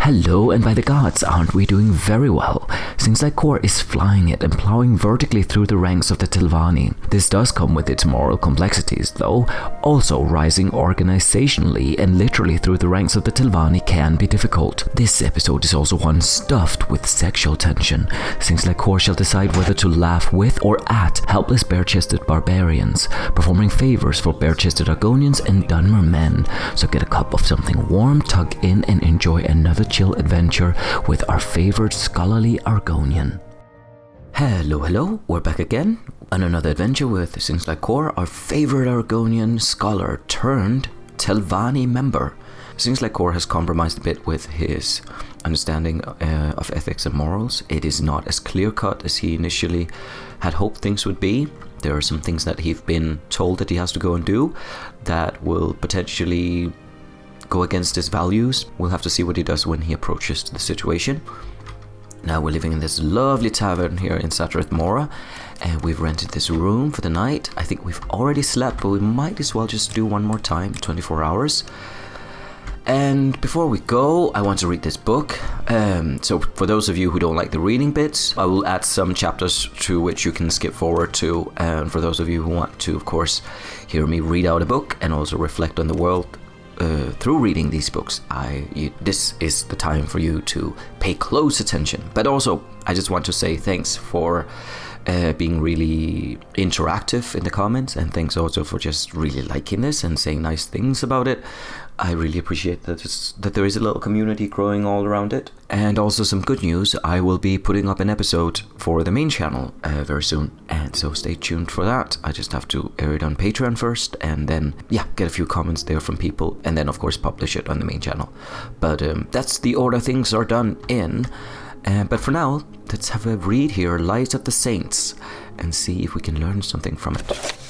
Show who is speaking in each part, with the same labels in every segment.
Speaker 1: Hello, and by the gods, aren't we doing very well? Seems like Cor is flying it and plowing vertically through the ranks of the Telvanni. This does come with its moral complexities, though. Also, rising organizationally and literally through the ranks of the Telvanni can be difficult. This episode is also one stuffed with sexual tension. Seems like Cor shall decide whether to laugh with or at helpless bare-chested barbarians, performing favors for bare-chested Argonians and Dunmer men. So get a cup of something warm, tug in, and enjoy another chill adventure with our favorite scholarly Argonian. Hello, we're back again on another adventure with Seems Like Cor, our favorite Argonian scholar turned Telvanni member. Seems like Cor has compromised a bit with his understanding of ethics and morals. It is not as clear-cut as he initially had hoped things would be. There are some things that he's been told that he has to go and do that will potentially go against his values. We'll have to see what he does when he approaches the situation. Now we're living in this lovely tavern here in Satreth Mora, and we've rented this room for the night. I think we've already slept, but we might as well just do one more time, 24 hours. And before we go, I want to read this book. So for those of you who don't like the reading bits, I will add some chapters to which you can skip forward to. And for those of you who want to, of course, hear me read out a book and also reflect on the world through reading these books, this is the time for you to pay close attention. But also, I just want to say thanks for being really interactive in the comments, and thanks also for just really liking this and saying nice things about it. I really appreciate that there is a little community growing all around it. And also some good news, I will be putting up an episode for the main channel very soon, and so stay tuned for that. I just have to air it on Patreon first, and then get a few comments there from people, and then of course publish it on the main channel. But that's the order things are done in. But for now, let's have a read here, Lives of the Saints, and see if we can learn something from it.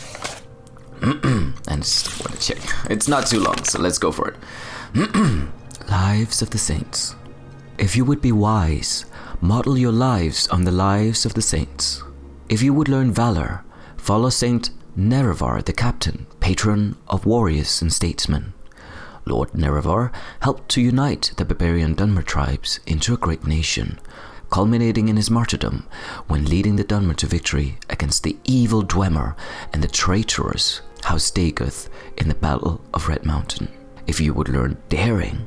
Speaker 1: And just want to check. It's not too long, so let's go for it. Lives of the Saints. If you would be wise, model your lives on the lives of the saints. If you would learn valor, follow Saint Nerevar the Captain, patron of warriors and statesmen. Lord Nerevar helped to unite the barbarian Dunmer tribes into a great nation, culminating in his martyrdom when leading the Dunmer to victory against the evil Dwemer and the traitorous House Dagoth in the Battle of Red Mountain. If you would learn daring,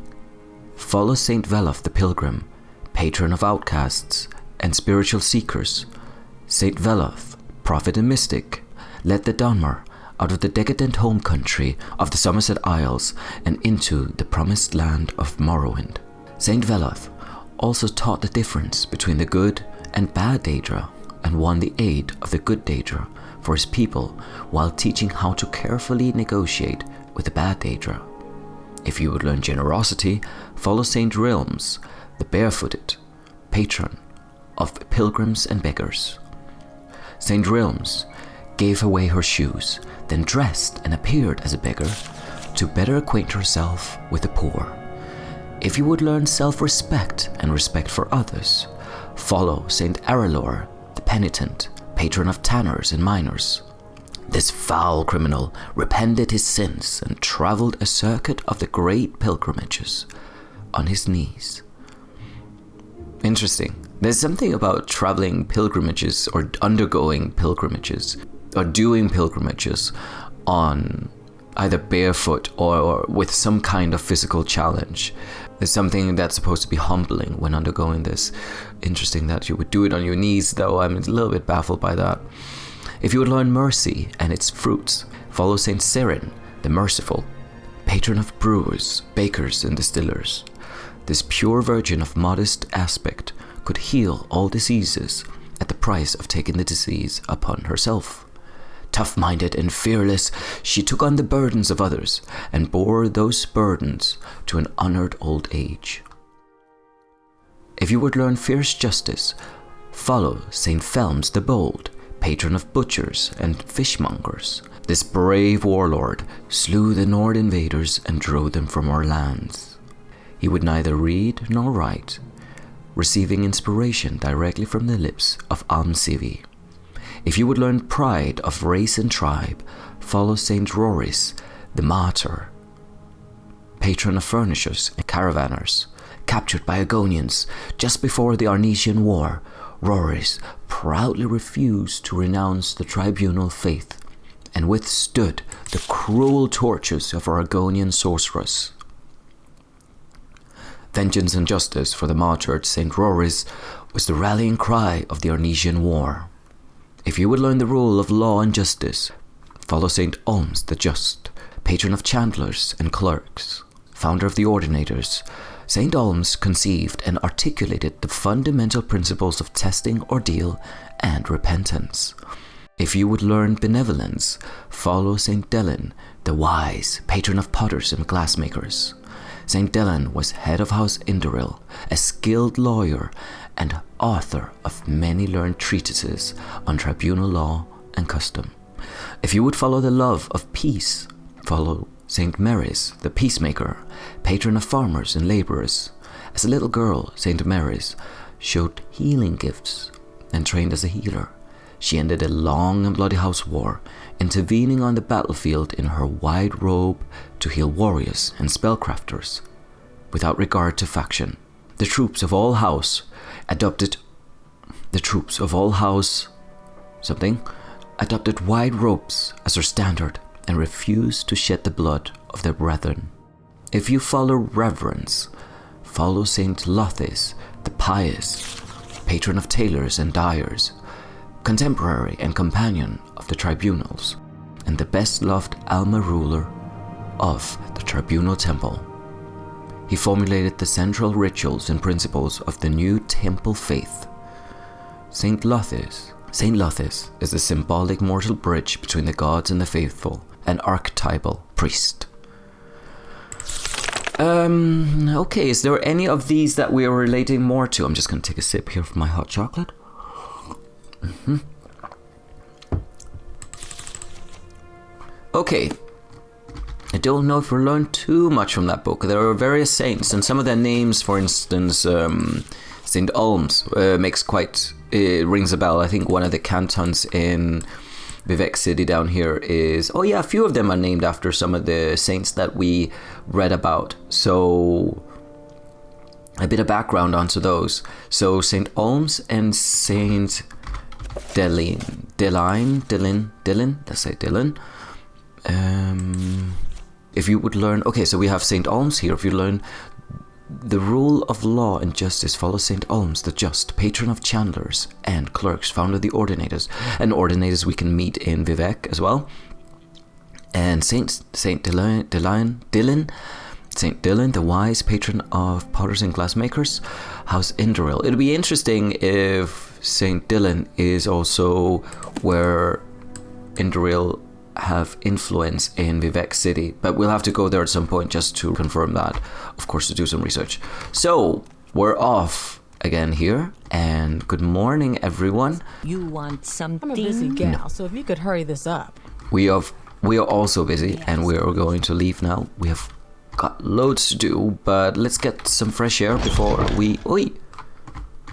Speaker 1: follow Saint Veloth the Pilgrim, patron of outcasts and spiritual seekers. Saint Veloth, prophet and mystic, led the Dunmer out of the decadent home country of the Somerset Isles and into the promised land of Morrowind. Saint Veloth also taught the difference between the good and bad daedra, and won the aid of the good daedra for his people while teaching how to carefully negotiate with the bad daedra. If you would learn generosity, follow Saint Realms, the barefooted, patron of pilgrims and beggars. Saint Realms gave away her shoes, then dressed and appeared as a beggar to better acquaint herself with the poor. If you would learn self-respect and respect for others, follow Saint Aralor, the penitent, patron of tanners and miners. This foul criminal repented his sins and traveled a circuit of the great pilgrimages on his knees. Interesting. There's something about traveling pilgrimages or undergoing pilgrimages or doing pilgrimages on either barefoot or with some kind of physical challenge. There's something that's supposed to be humbling when undergoing this. Interesting that you would do it on your knees, though. I'm a little bit baffled by that. If you would learn mercy and its fruits, follow Saint Serin, the Merciful, patron of brewers, bakers, and distillers. This pure virgin of modest aspect could heal all diseases at the price of taking the disease upon herself. Tough-minded and fearless, she took on the burdens of others and bore those burdens to an honored old age. If you would learn fierce justice, follow Saint Felms the Bold, patron of butchers and fishmongers. This brave warlord slew the Nord invaders and drove them from our lands. He would neither read nor write, receiving inspiration directly from the lips of Almsivi. If you would learn pride of race and tribe, follow Saint Roris, the martyr, patron of furnishers and caravanners, captured by Agonians just before the Arnesian War, Rorys proudly refused to renounce the tribunal faith and withstood the cruel tortures of our Argonian sorceress. Vengeance and justice for the martyred Saint Rorys was the rallying cry of the Arnesian War. If you would learn the rule of law and justice, follow Saint Olms the Just, patron of chandlers and clerks, founder of the Ordinators. Saint Olms conceived and articulated the fundamental principles of testing, ordeal, and repentance. If you would learn benevolence, follow Saint Delin the Wise, patron of potters and glassmakers. Saint Delin was head of House Indoril, a skilled lawyer and author of many learned treatises on tribunal law and custom. If you would follow the love of peace, follow Saint Mary's, the peacemaker, patron of farmers and labourers. As a little girl, Saint Mary's showed healing gifts and trained as a healer. She ended a long and bloody house war, intervening on the battlefield in her white robe to heal warriors and spellcrafters, without regard to faction. The troops of all house adopted wide robes as their standard and refused to shed the blood of their brethren. If you follow reverence, follow Saint Lothes, the pious, patron of tailors and dyers, contemporary and companion of the tribunals, and the best-loved Alma ruler of the tribunal temple. He formulated the central rituals and principles of the new temple faith. Saint Lothes is the symbolic mortal bridge between the gods and the faithful, an archetypal priest. Okay, is there any of these that we are relating more to? I'm just going to take a sip here from my hot chocolate. Okay, I don't know if we learned too much from that book. There are various saints, and some of their names, for instance, St. Olms rings a bell. I think one of the cantons in Vivec City down here is... Oh yeah, a few of them are named after some of the saints that we read about. So, a bit of background onto those. So, St. Olms and St. Delin, let's say Delin. If you would learn... Okay, so we have St. Olms here. If you learn the rule of law and justice, follow St. Olms the Just, patron of chandlers and clerks, founder of the Ordinators. And Ordinators we can meet in Vivec as well. And Saint Delin, the Wise, patron of potters and glassmakers, House Indoril. It'll be interesting if Saint Delin is also where Indoril have influence in Vivec City, but we'll have to go there at some point just to confirm that, of course, to do some research. So we're off again here, and good morning, everyone.
Speaker 2: You want something?
Speaker 3: I'm a busy gal, so if you could hurry this up.
Speaker 1: We are also busy, yes. And we are going to leave now. We have got loads to do, but let's get some fresh air before we... Oi!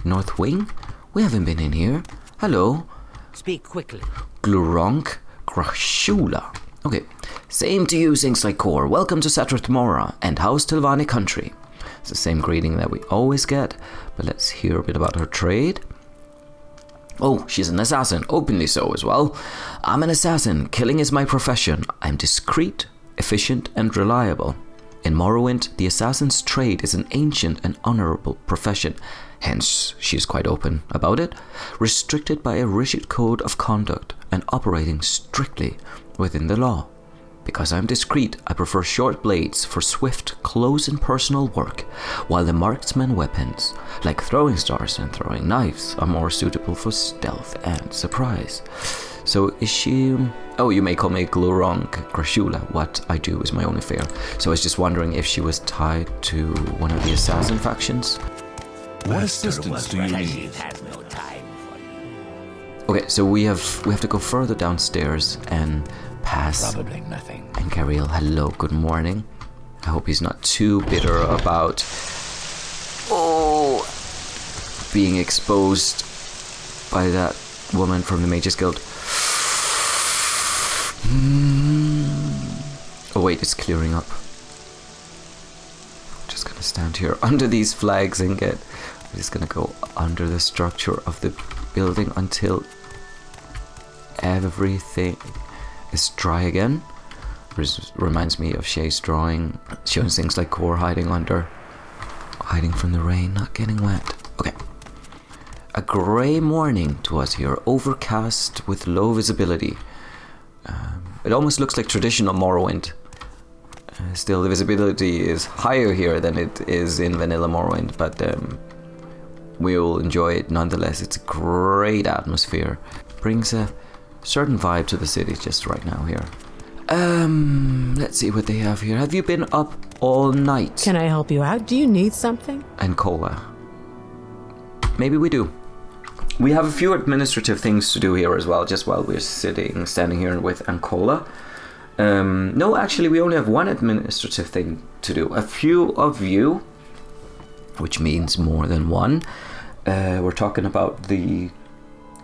Speaker 1: North Wing? We haven't been in here. Hello.
Speaker 2: Speak quickly.
Speaker 1: Glurunk Grashula. Okay. Same to you, things like Cor. Welcome to Satrath Mora and House Telvanni country. It's the same greeting that we always get, but let's hear a bit about her trade. Oh, she's an assassin, openly so as well. I'm an assassin. Killing is my profession. I'm discreet, efficient, and reliable. In Morrowind, the assassin's trade is an ancient and honorable profession. Hence, she is quite open about it, restricted by a rigid code of conduct and operating strictly within the law. Because I'm discreet, I prefer short blades for swift, close and personal work, while the marksman weapons, like throwing stars and throwing knives, are more suitable for stealth and surprise. So is she... Oh, you may call me Glurong Grashula. What I do is my own affair. So I was just wondering if she was tied to one of the assassin factions.
Speaker 4: What assistance do you need?
Speaker 1: Okay, so we have to go further downstairs and pass.
Speaker 4: Probably nothing.
Speaker 1: And Gariel, hello, good morning. I hope he's not too bitter about being exposed by that woman from the Mages Guild. Oh wait, it's clearing up. Just gonna stand here under these flags and get... We're just gonna go under the structure of the building until everything is dry again. Reminds me of Shay's drawing, showing things like Cor hiding from the rain, not getting wet. Okay. A grey morning to us here, overcast with low visibility. It almost looks like traditional Morrowind. Still, the visibility is higher here than it is in vanilla Morrowind, but we'll enjoy it nonetheless. It's a great atmosphere. Brings a certain vibe to the city just right now here. Let's see what they have here. Have you been up all night?
Speaker 3: Can I help you out? Do you need something?
Speaker 1: And cola. Maybe we do. We have a few administrative things to do here as well, just while we're standing here with Ancola. No, actually, we only have one administrative thing to do. A few of you, which means more than one, we're talking about the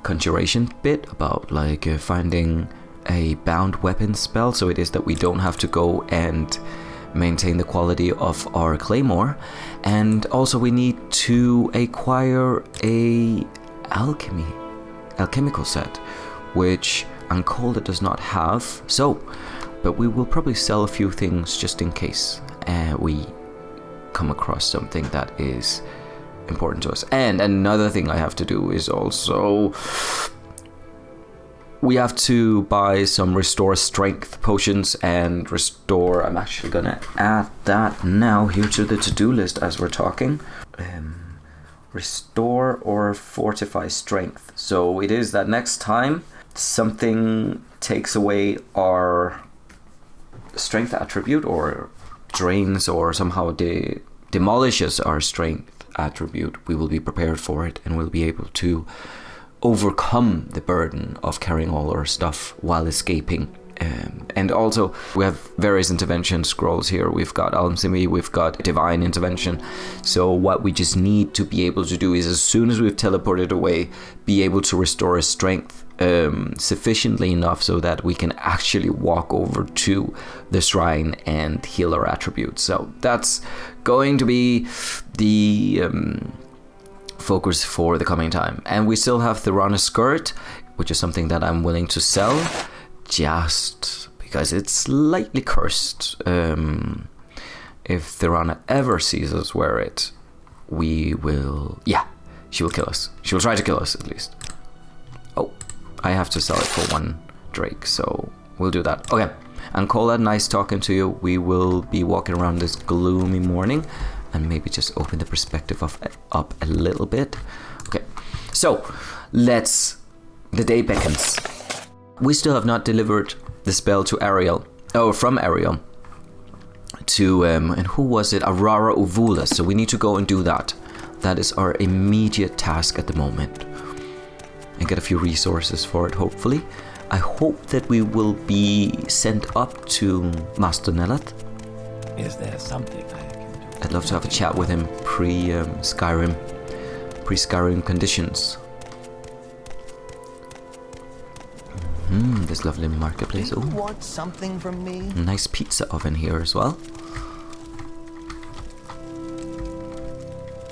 Speaker 1: conjuration bit, about like finding a bound weapon spell, so it is that we don't have to go and maintain the quality of our claymore. And also we need to acquire a alchemical set, which Ancola does not have, so but we will probably sell a few things just in case we come across something that is important to us. And another thing I have to do is also we have to buy some restore strength potions and restore... I'm actually going to add that now here to the to-do list as we're talking. Restore or fortify strength. So it is that next time something takes away our strength attribute or drains or somehow demolishes our strength attribute, we will be prepared for it and we'll be able to overcome the burden of carrying all our stuff while escaping. And also we have various intervention scrolls here. We've got alchemy, we've got divine intervention. So what we just need to be able to do is, as soon as we've teleported away, be able to restore a strength sufficiently enough so that we can actually walk over to the shrine and heal our attributes. So that's going to be the focus for the coming time. And we still have the Ald'ruhn-under-Skar, which is something that I'm willing to sell just because it's slightly cursed. If the Rana ever sees us wear it, we will... Yeah, she will kill us. She will try to kill us at least. Oh, I have to sell it for one drake, so we'll do that. Okay, Ancola, nice talking to you. We will be walking around this gloomy morning and maybe just open the perspective up a little bit. Okay, so let's... The day beckons. We still have not delivered the spell to Ariel. Oh, from Ariel. To, and who was it? Aurora Uvula. So we need to go and do that. That is our immediate task at the moment. And get a few resources for it, hopefully. I hope that we will be sent up to Master Nellath.
Speaker 4: Is there something I can do?
Speaker 1: I'd love to have a chat with him pre-Skyrim conditions. This lovely marketplace.
Speaker 5: Do you want something from me?
Speaker 1: Nice pizza oven here as well.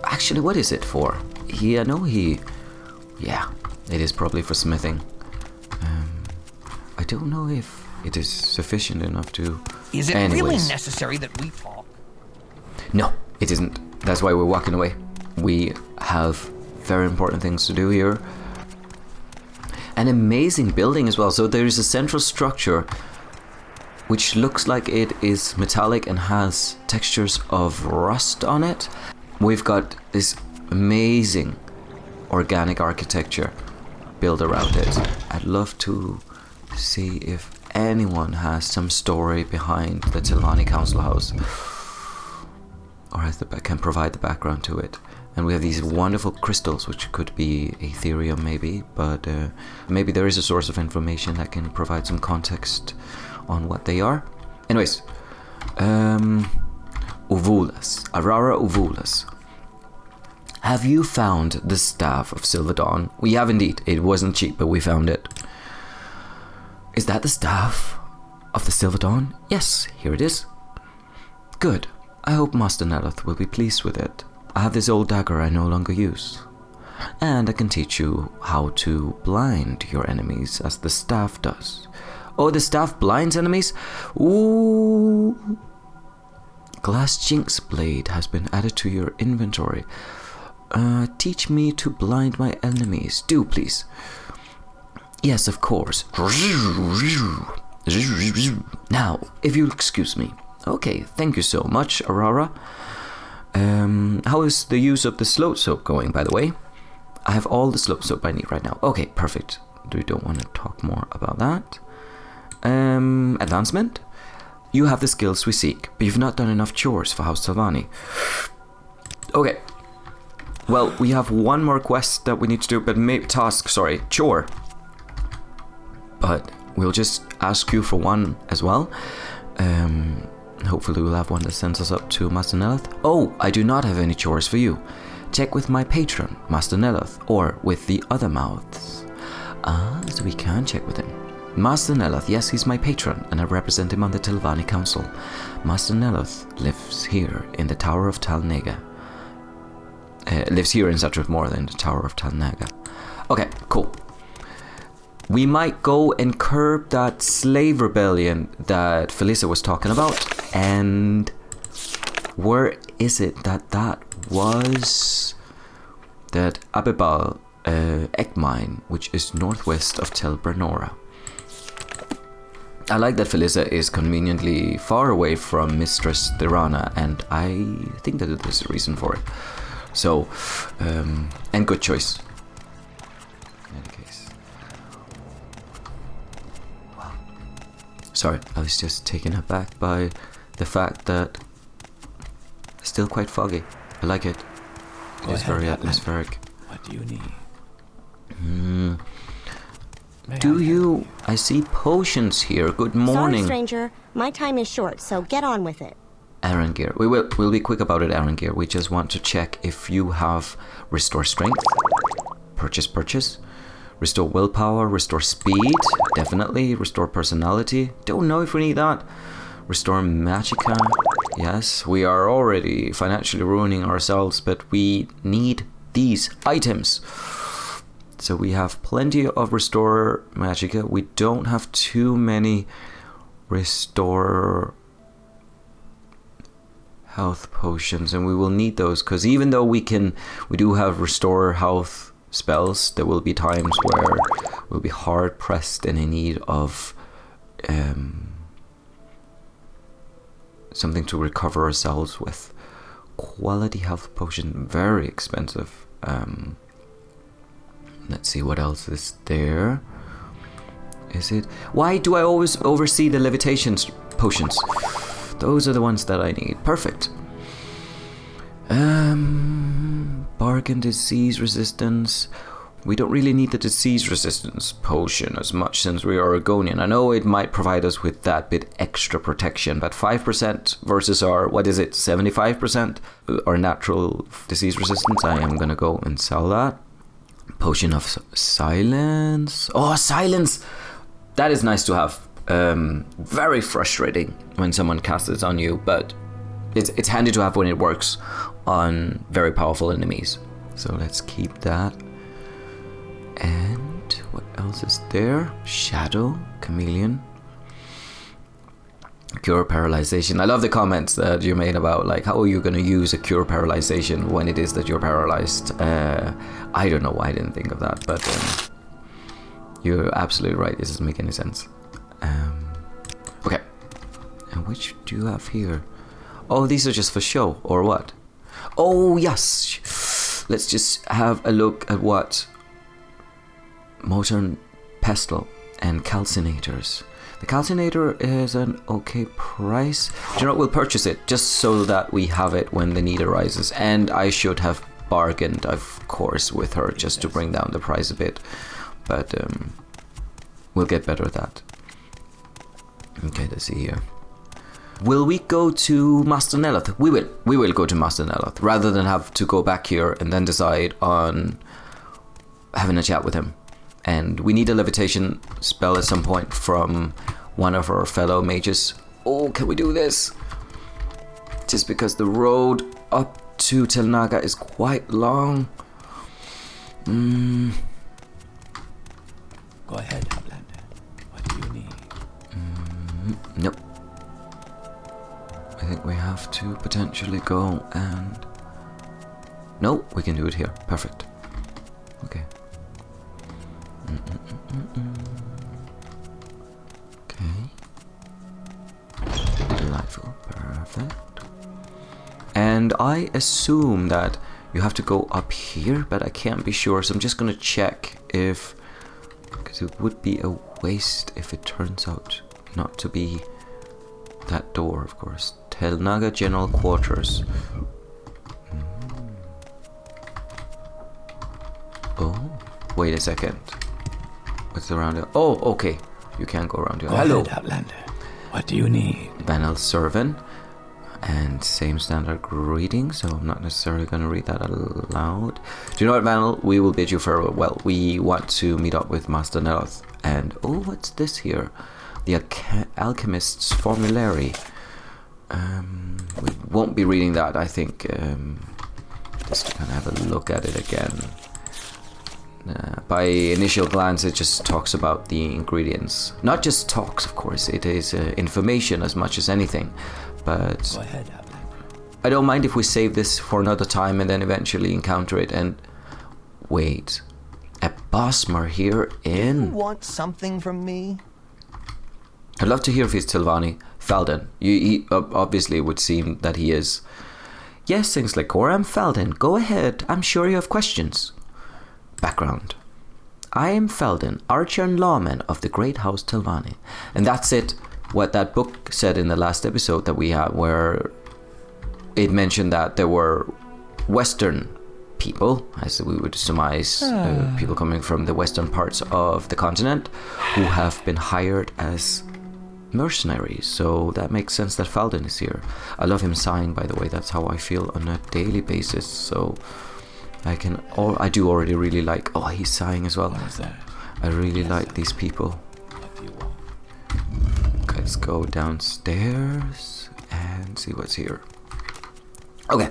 Speaker 1: Actually, what is it for? Yeah, it is probably for smithing. I don't know if it is sufficient enough to...
Speaker 5: Is it really necessary that we talk?
Speaker 1: No, it isn't. That's why we're walking away. We have very important things to do here. An amazing building as well. So there is a central structure which looks like it is metallic and has textures of rust on it. We've got this amazing organic architecture built around it. I'd love to see if anyone has some story behind the Telvanni Council House, or can provide the background to it. And we have these wonderful crystals, which could be Ethereum maybe, but maybe there is a source of information that can provide some context on what they are. Anyways, Uvulas, Aurora Uvulas. Have you found the Staff of Silver Dawn? We have indeed. It wasn't cheap, but we found it. Is that the Staff of the Silver Dawn? Yes, here it is. Good. I hope Master Nelith will be pleased with it. I have this old dagger I no longer use. And I can teach you how to blind your enemies as the staff does. Oh, the staff blinds enemies? Ooh. Glass Jinx blade has been added to your inventory. Teach me to blind my enemies. Do, please. Yes, of course. Now, if you'll excuse me. Okay, thank you so much, Aurora. How is the use of the slow soap going, by the way? I have all the slow soap I need right now. Okay, perfect. We don't want to talk more about that. Advancement? You have the skills we seek, but you've not done enough chores for House Telvanni. Okay. Well, we have one more quest that we need to do, but chore. But we'll just ask you for one as well. Hopefully we'll have one that sends us up to Master Nelith. Oh, I do not have any chores for you. Check with my patron, Master Nelith, or with the other mouths. So we can check with him. Master Nelith, yes, he's my patron, and I represent him on the Telvanni Council. Master Nelith lives here in the Tower of Talnaga. Lives here in Setruth more than the Tower of Talnaga. Okay, cool. We might go and curb that slave rebellion that Felisa was talking about. And where is it that was? That Abibal egg mine, which is northwest of Tel Brenora. I like that Felisa is conveniently far away from Mistress Thirana, and I think that there's a reason for it. So, and good choice. In any case. Wow. Sorry, I was just taken aback by the fact that it's still quite foggy. I like it. It's very atmospheric.
Speaker 4: What do you need?
Speaker 1: I see potions here. Good morning.
Speaker 6: Sorry, stranger. My time is short, so get on with it.
Speaker 1: Arangir. We'll be quick about it, Arangir. We just want to check if you have restore strength. Purchase. Restore willpower, restore speed. Definitely. Restore personality. Don't know if we need that. Restore magicka. Yes, we are already financially ruining ourselves, but we need these items. So we have plenty of restore magicka. We don't have too many restore health potions, and we will need those, because even though we do have restore health spells, there will be times where we'll be hard pressed and in need of something to recover ourselves with. Quality health potion, very expensive. Let's see what else is there. Is it? Why do I always oversee the levitation potions? Those are the ones that I need. Perfect. Bargain disease resistance. We don't really need the disease resistance potion as much since we are Argonian. I know it might provide us with that bit extra protection, but 5% versus our, 75%? Our natural disease resistance. I am gonna go and sell that. Potion of silence. Oh, silence! That is nice to have. Very frustrating when someone casts it on you, but it's handy to have when it works on very powerful enemies. So let's keep that. And what else is there? Shadow, chameleon, cure paralyzation. I love the comments that you made about like how are you going to use a cure paralyzation when it is that you're paralyzed. I don't know why I didn't think of that, but you're absolutely right. It doesn't make any sense. Okay, and which do you have here? Oh, these are just for show, or what? Oh, yes. Let's just have a look at what Modern Pestle and Calcinators. The Calcinator is an okay price. Do you know what? We'll purchase it just so that we have it when the need arises. And I should have bargained, of course, with her just to bring down the price a bit. But we'll get better at that. Okay, let's see here. Will we go to Master Nelith? We will go to Master Nelith rather than have to go back here and then decide on having a chat with him. And we need a levitation spell at some point from one of our fellow mages. Oh, can we do this? just because the road up to Tel Naga is quite long.
Speaker 4: Go ahead, Outlander. What do you need?
Speaker 1: Nope. I think we have to potentially go and... No, we can do it here. Perfect. Okay. Okay. Delightful. Perfect. And I assume that you have to go up here, but I can't be sure, so I'm just gonna check if... Because it would be a waste if it turns out not to be that door, of course. Tel Naga General Quarters. Oh, wait a second. What's around here? Oh, okay. You can't go around here.
Speaker 4: Go
Speaker 1: Hello.
Speaker 4: ahead, Outlander. What do you need?
Speaker 1: Vanel Servan. And same standard greeting, so I'm not necessarily going to read that aloud. Do you know what, Vanel? We will bid you farewell. We want to meet up with Master Neloth. And, oh, what's this here? The Alchemist's Formulary. We won't be reading that, I think. Just to kind of have a look at it again. By initial glance, it just talks about the ingredients. Not just talks, of course. It is information as much as anything. But
Speaker 4: Go ahead, Outlander.
Speaker 1: I don't mind if we save this for another time and then eventually encounter it. And wait, a Bosmer here
Speaker 5: You
Speaker 1: in...
Speaker 5: want something from me?
Speaker 1: I'd love to hear if he's Telvanni. Felden. He obviously would seem that he is. Yes, things like Cor, I'm Felden. Go ahead. I'm sure you have questions. Background. I am Felden, archer and lawman of the great house Telvanni. And that's it. What that book said in the last episode that we had, where it mentioned that there were Western people, as we would surmise, people coming from the western parts of the continent, who have been hired as mercenaries. So that makes sense that Felden is here. I love him sighing, by the way. That's how I feel on a daily basis. So I do already really like... Oh, he's sighing as well.
Speaker 4: What is that?
Speaker 1: I really like these people.
Speaker 4: What do you want?
Speaker 1: Let's go downstairs and see what's here. Okay.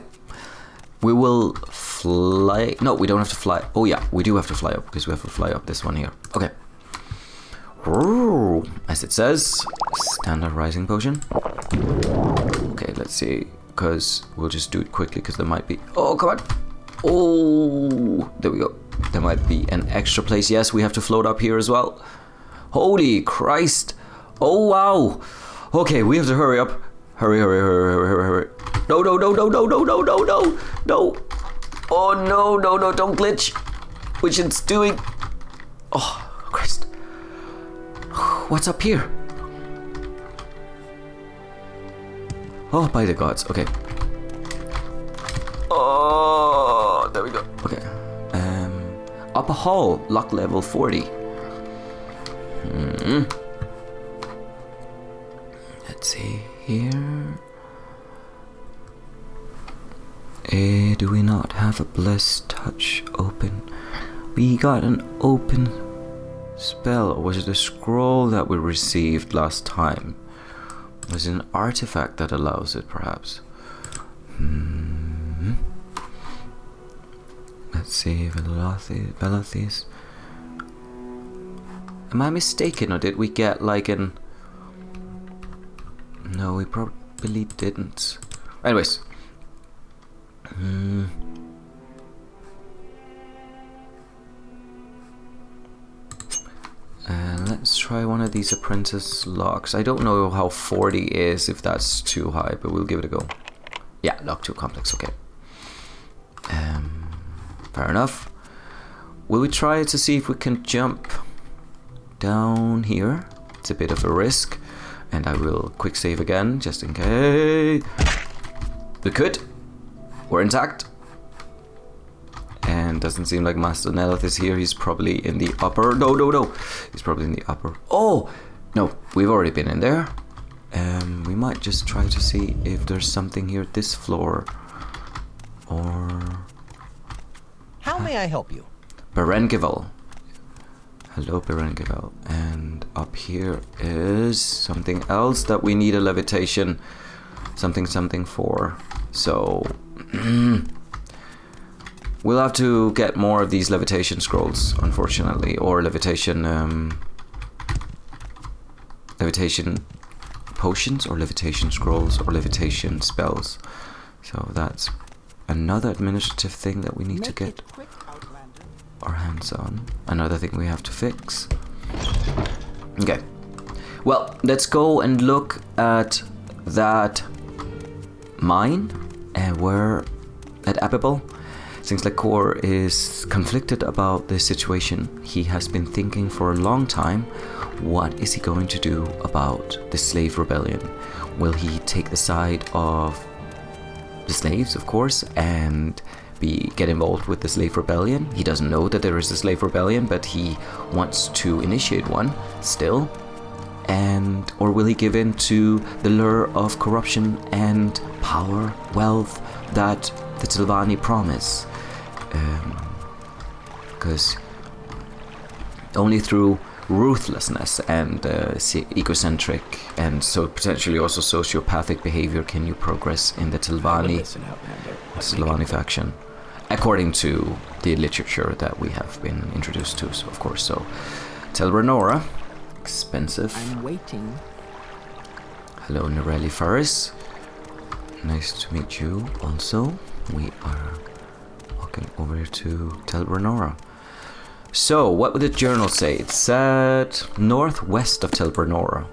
Speaker 1: We will fly... No, we don't have to fly... Oh yeah, we do have to fly up, because we have to fly up this one here. Okay. As it says, standard rising potion. Okay, let's see, because we'll just do it quickly, because there might be... Oh, come on! Oh, there we go. There might be an extra place. Yes, we have to float up here as well. Holy Christ! Oh, wow! Okay, we have to hurry up. Hurry. No. No. Oh, no, don't glitch. Which it's doing. Oh, Christ. What's up here? Oh, by the gods. Okay. Oh, there we go. Okay. Up a hall. Lock level 40. Let's see here. Do we not have a blessed touch open? We got an open spell. Or was it a scroll that we received last time? Was it an artifact that allows it, perhaps? Let's see, Velothis. Am I mistaken, or did we get like an... No, we probably didn't. Anyways. Let's try one of these apprentice locks. I don't know how 40 is, if that's too high, but we'll give it a go. Yeah, lock too complex, okay. Fair enough. Will we try to see if we can jump down here? It's a bit of a risk. And I will quick save again, just in case. We could. We're intact. And doesn't seem like Master Neloth is here. He's probably in the upper. No. He's probably in the upper. Oh! No, we've already been in there. We might just try to see if there's something here at this floor. Or...
Speaker 5: How may I help you?
Speaker 1: Berengival. Hello, Berengival. And up here is something else that we need a levitation something something 4. So we'll have to get more of these levitation scrolls, unfortunately, or levitation potions, or levitation scrolls, or levitation spells. So that's another administrative thing that we need to get our hands on. Another thing we have to fix. Okay. Well, let's go and look at that mine, and we're at Abibel. Seems like Cor is conflicted about this situation. He has been thinking for a long time, what is he going to do about the slave rebellion? Will he take the side of the slaves, of course, and get involved with the slave rebellion? He doesn't know that there is a slave rebellion, but he wants to initiate one still. Or will he give in to the lure of corruption and power, wealth that the Telvanni promise? Because only through ruthlessness and egocentric and so potentially also sociopathic behavior can you progress in the Telvanni faction, according to the literature that we have been introduced to, so of course. So Telvanni, expensive.
Speaker 3: I'm waiting.
Speaker 1: Hello, Norelli Ferris. Nice to meet you also. We are walking over to Telvanni. So, what would the journal say? It said northwest of Telvanni.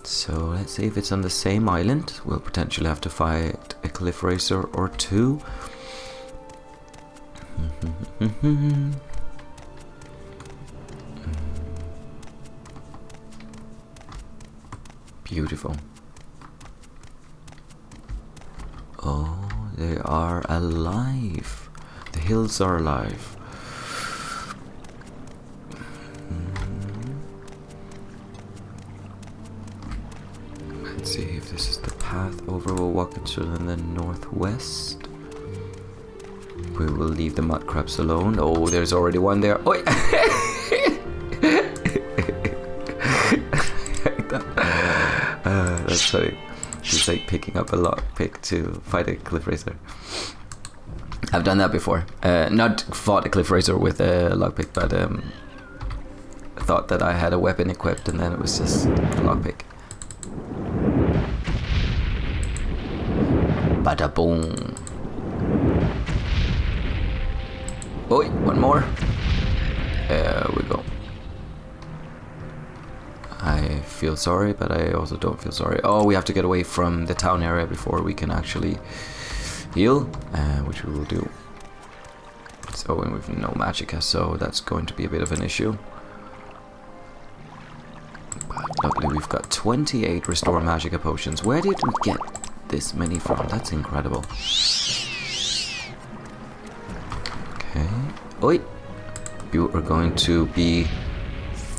Speaker 1: So, let's see if it's on the same island. We'll potentially have to fight a cliff racer or two. Beautiful. Oh, they are alive. The hills are alive. Let's see if this is the path over. We'll walk into the northwest. We will leave the mud crabs alone. Oh, there's already one there. Oh, that's funny. She's like picking up a lockpick to fight a cliff racer. I've done that before. Not fought a cliff racer with a lockpick, but thought that I had a weapon equipped, and then it was just a lockpick. Bada boom. Oh, one more. There we go. I feel sorry, but I also don't feel sorry. Oh, we have to get away from the town area before we can actually heal, which we will do. So, and we've no magicka, so that's going to be a bit of an issue. But luckily we've got 28 restore magicka potions. Where did we get this many from? That's incredible. Okay. Oi! You are going to be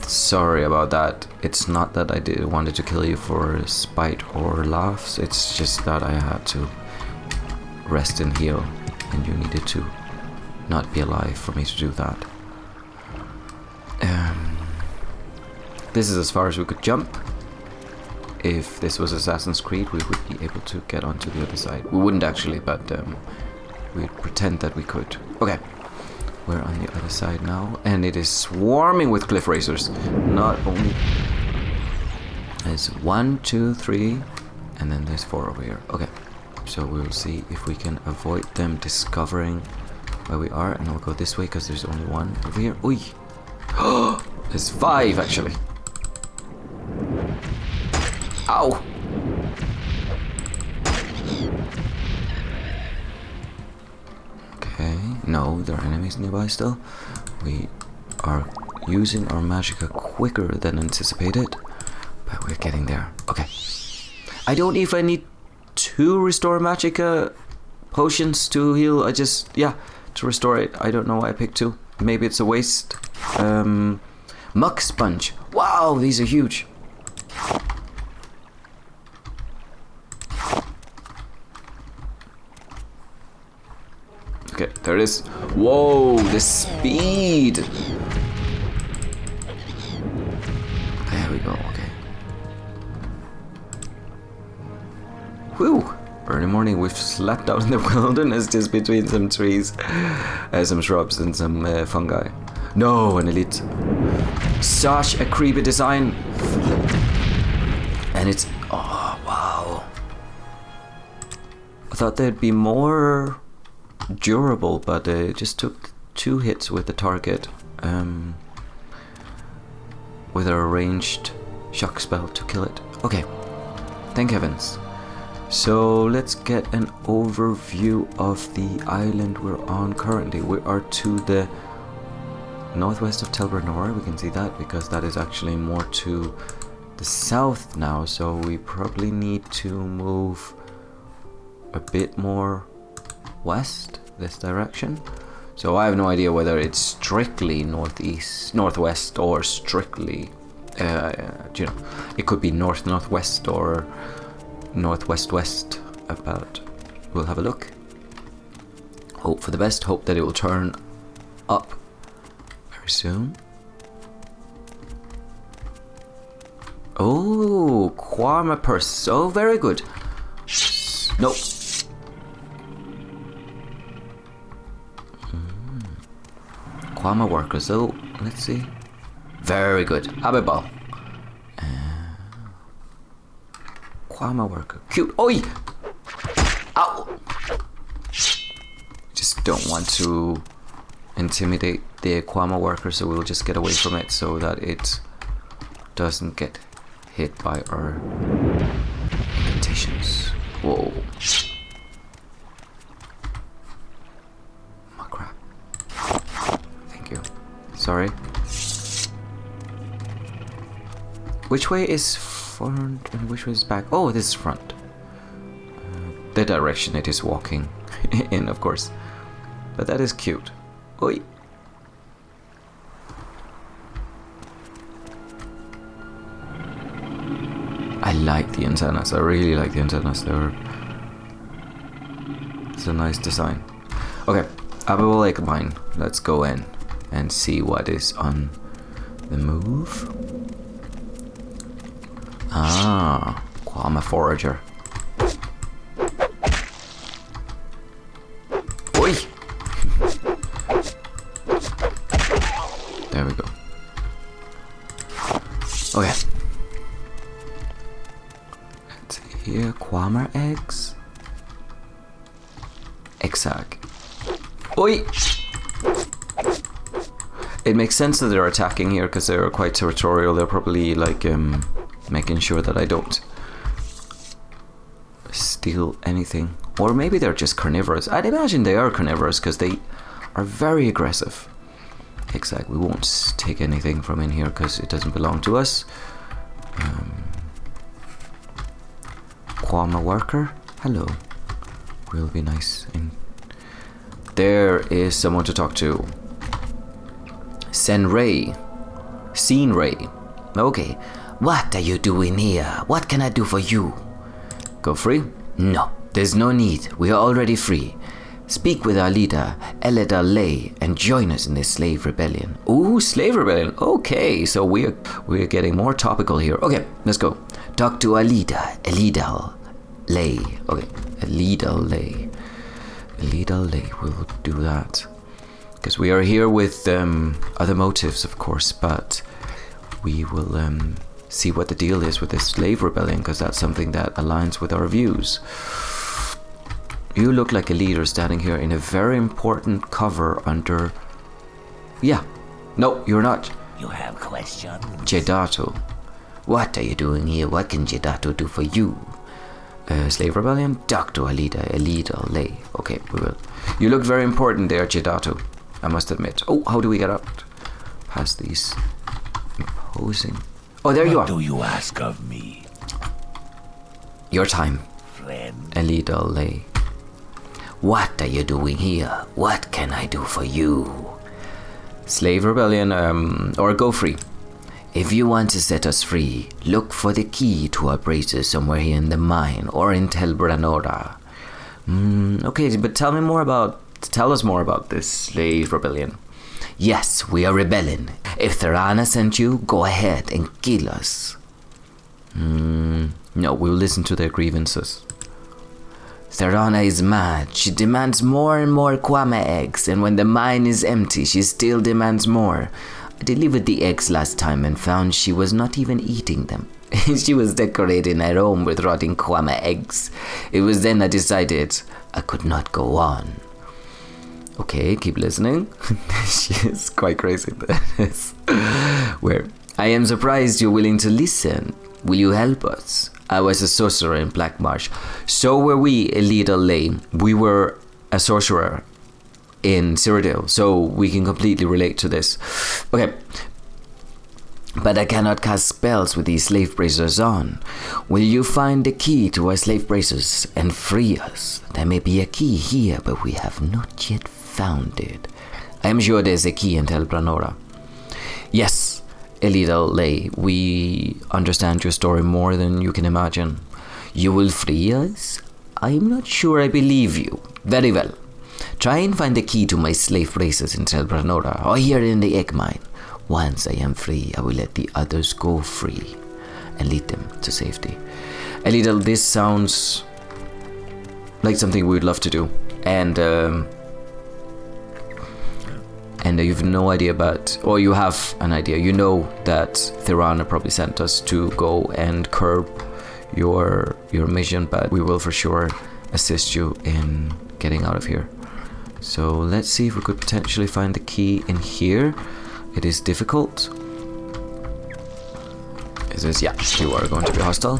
Speaker 1: sorry about that. It's not that I wanted to kill you for spite or laughs. It's just that I had to rest and heal, and you needed to not be alive for me to do that. This is as far as we could jump. If this was Assassin's Creed, we would be able to get onto the other side. We wouldn't actually, but we'd pretend that we could. Okay, we're on the other side now, and it is swarming with cliff racers. Not only there's 1, 2, 3, and then there's 4 over here. Okay, so we'll see if we can avoid them discovering where we are, and I'll go this way because there's only 1 over here. Oi! There's 5 actually. Ow! Okay, no, there are enemies nearby still. We are using our magicka quicker than anticipated, but we're getting there. Okay. I don't even need 2 restore magicka potions to heal. I just, yeah, to restore it. I don't know why I picked 2. Maybe it's a waste. Muck sponge. Wow, these are huge. Okay, there it is. Whoa, the speed. There we go, okay. Whew! Early morning, we've slept out in the wilderness just between some trees, some shrubs and some fungi. No, an elite. Such a creepy design. And it's... Oh, wow. I thought they'd be more durable, but it just took 2 hits with the target. With a ranged shock spell to kill it. Okay. Thank heavens. So let's get an overview of the island we're on currently. We are to the northwest of Telvanni. We can see that because that is actually more to the south now. So we probably need to move a bit more west, this direction. So I have no idea whether it's strictly northwest, or strictly, it could be northwest or northwest about. We'll have a look. Hope for the best. Hope that it will turn up very soon. Oh, Quama purse. Oh, very good. Nope. Quama workers. Oh, let's see. Very good. Abibal. Quama worker. Cute. Oi! Ow! Just don't want to intimidate the Quama worker, so we'll just get away from it so that it doesn't get hit by our incantations. Whoa. Oh crap. Thank you. Sorry. Which way is front and which way is back? Oh, this is front. The direction it is walking in, of course. But that is cute. Oi. I like the antennas. I really like the antennas. It's a nice design. Okay, Abibo Lake Mine. Let's go in and see what is on the move. Ah, Quama Forager. Oi! There we go. Okay. Let's see here. Quama eggs. Exag. Oi! It makes sense that they're attacking here because they're quite territorial. They're probably like making sure that I don't steal anything. Or maybe they're just carnivorous. I'd imagine they are carnivorous because they are very aggressive. Exactly. We won't take anything from in here because it doesn't belong to us. Quama worker. Hello. Will be nice. And there is someone to talk to. Senray. Scene Ray. Okay.
Speaker 7: What are you doing here? What can I do for you?
Speaker 1: Go free?
Speaker 7: No, there's no need. We are already free. Speak with our leader, Eledar Lay, and join us in this slave rebellion.
Speaker 1: Ooh, slave rebellion. Okay, so we're getting more topical here. Okay, let's go.
Speaker 7: Talk to our leader, Eledar Lay.
Speaker 1: Okay, Eledar Lay. Eledar Lay, we'll do that. Because we are here with other motives, of course, but we will see what the deal is with this slave rebellion, because that's something that aligns with our views. You look like a leader standing here in a very important cover under... Yeah. No, you're not.
Speaker 2: You have questions?
Speaker 1: Jedato.
Speaker 7: What are you doing here? What can Jedato do for you?
Speaker 1: Slave rebellion?
Speaker 7: Talk to our leader, Eledar Lay.
Speaker 1: Okay, we will. You look very important there, Jedato. I must admit. Oh, how do we get up past these imposing... Oh, there you are.
Speaker 4: What do you ask of me?
Speaker 1: Your time,
Speaker 4: Friend.
Speaker 1: Eledar Lay.
Speaker 7: What are you doing here? What can I do for you?
Speaker 1: Slave rebellion, or go free.
Speaker 7: If you want to set us free, look for the key to our braces somewhere here in the mine or in Telvanni.
Speaker 1: Okay, but tell us more about this slave rebellion.
Speaker 7: Yes, we are rebelling. If Tharana sent you, go ahead and kill us.
Speaker 1: No, we'll listen to their grievances.
Speaker 7: Therana is mad. She demands more and more kwama eggs, and when the mine is empty, she still demands more. I delivered the eggs last time and found she was not even eating them. She was decorating her home with rotting kwama eggs. It was then I decided I could not go on. Okay, keep listening. She is quite crazy. Where I am surprised you're willing to listen. Will you help us? I was a sorcerer in Black Marsh. So were we, Elida Lane. We were a sorcerer in Cyrodiil, so we can completely relate to this. Okay. But I cannot cast spells with these slave bracers on. Will you find the key to our slave bracers and free us? There may be a key here, but we have not yet found it. I am sure there's a key in Telvanni. Yes, Elida Lay, we understand your story more than you can imagine. You will free us? I am not sure I believe you. Very well. Try and find the key to my slave bracers in Telvanni, or here in the egg mine. Once I am free, I will let the others go free and lead them to safety. Elida, this sounds like something we would love to do. And you've no idea about, or you have an idea. You know that Therana probably sent us to go and curb your mission, but we will for sure assist you in getting out of here. So let's see if we could potentially find the key in here. It is difficult. Is this? Yeah, you are going to be hostile.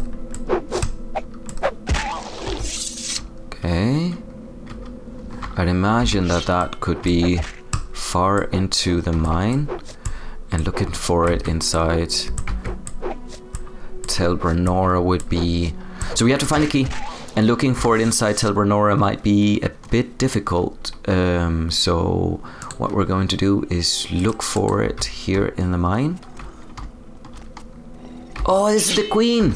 Speaker 7: Okay. I'd imagine that could be far into the mine, and looking for it inside Telvanni would be. So we have to find the key, and looking for it inside Telvanni might be a bit difficult. So what we're going to do is look for it here in the mine. Oh, this is the queen!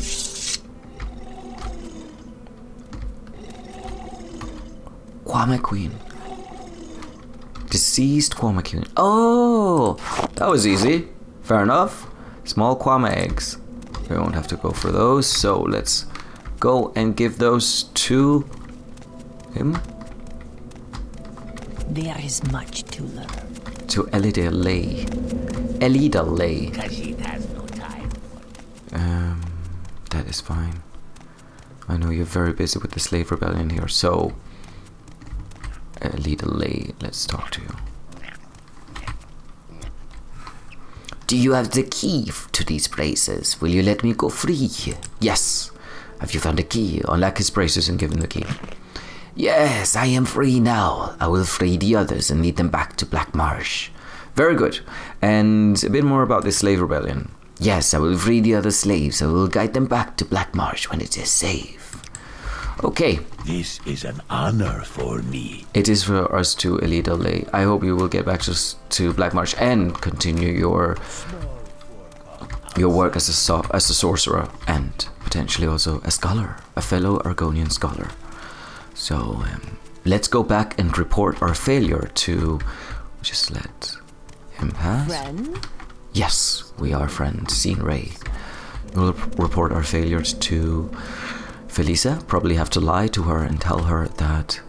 Speaker 7: Kwama Queen. Deceased Kwama Queen. Oh, that was easy. Fair enough. Small Kwama eggs. We won't have to go for those, so let's go and give those to him.
Speaker 2: There is much to learn.
Speaker 7: To Elida Lay. Elida Lay.
Speaker 4: Khajiit has no time.
Speaker 7: That is fine. I know you're very busy with the slave rebellion here, so Elida Lay, let's talk to you. Do you have the key to these braces? Will you let me go free? Yes. Have you found the key? Unlock his braces and give him the key. Yes, I am free now. I will free the others and lead them back to Black Marsh. Very good. And a bit more about the slave rebellion. Yes, I will free the other slaves. I will guide them back to Black Marsh when it is safe. Okay.
Speaker 4: This is an honor for me.
Speaker 7: It is for us to Elida Lay. I hope you will get back to Black Marsh and continue your work as a sorcerer and potentially also a scholar, a fellow Argonian scholar. So let's go back and report our failure to. Just let him pass.
Speaker 6: Friend?
Speaker 7: Yes, we are friends. Seen Ray. We'll report our failures to Felisa. Probably have to lie to her and tell her that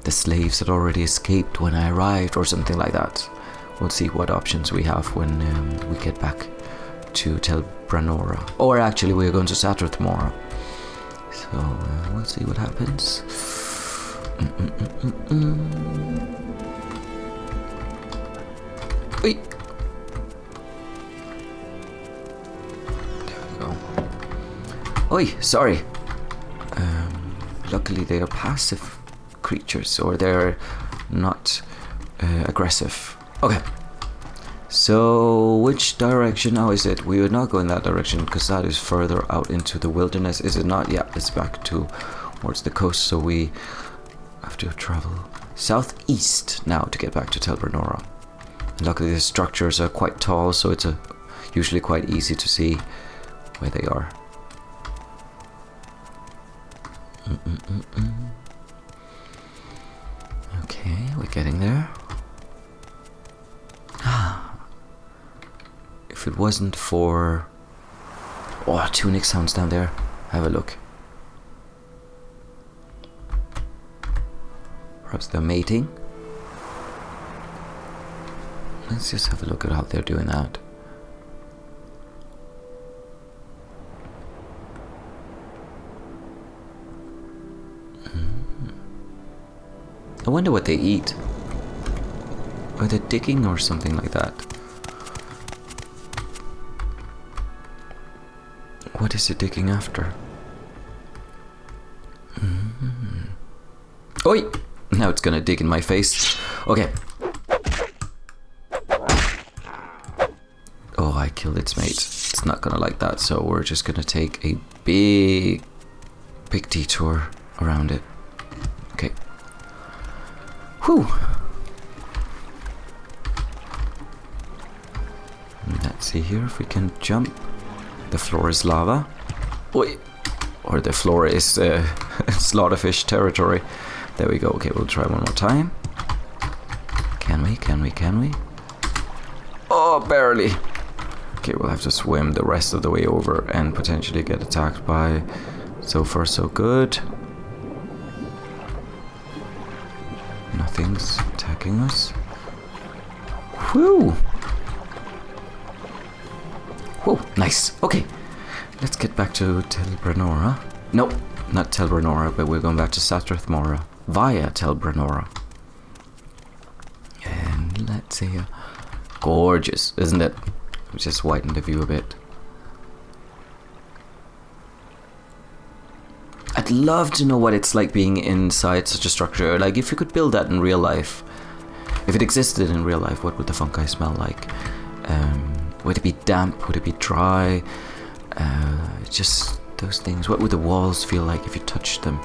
Speaker 7: the slaves had already escaped when I arrived, or something like that. We'll see what options we have when we get back to Telvanni. Or actually, we're going to Satyr tomorrow. So we'll see what happens. Wait. There we go. Oi, sorry. Luckily they are passive creatures, or they're not aggressive. Okay. So, which direction now is it? We would not go in that direction because that is further out into the wilderness. Is it not? Yeah, it's back towards the coast, so we have to travel southeast now to get back to Telvanni. Luckily the structures are quite tall, so it's usually quite easy to see where they are. Okay, we're getting there. If it wasn't for... Oh, tunic sounds down there. Have a look.
Speaker 1: Perhaps they're mating. Let's just have a look at how they're doing that. I wonder what they eat. Are they digging or something like that? What is it digging after? Oi! Now it's gonna dig in my face. Okay. Oh, I killed its mate. It's not gonna like that, so we're just gonna take a big detour around it. Okay. Whew! Let's see here if we can jump. The floor is lava. Oi! Or the floor is slaughterfish territory. There we go. Okay, we'll try one more time. Can we? Can we? Can we? Oh, barely. Okay, we'll have to swim the rest of the way over and potentially get attacked by... So far, so good. Nothing's attacking us. Whew! Whoa, nice. Okay, let's get back to Telvanni. No, not Telvanni, but we're going back to Saryoni via Telvanni. And let's see here. Gorgeous, isn't it? Just widen the view a bit. I'd love to know what it's like being inside such a structure. Like, if you could build that in real life, if it existed in real life, what would the fungi smell like? Would it be damp? Would it be dry? Just those things. What would the walls feel like if you touched them?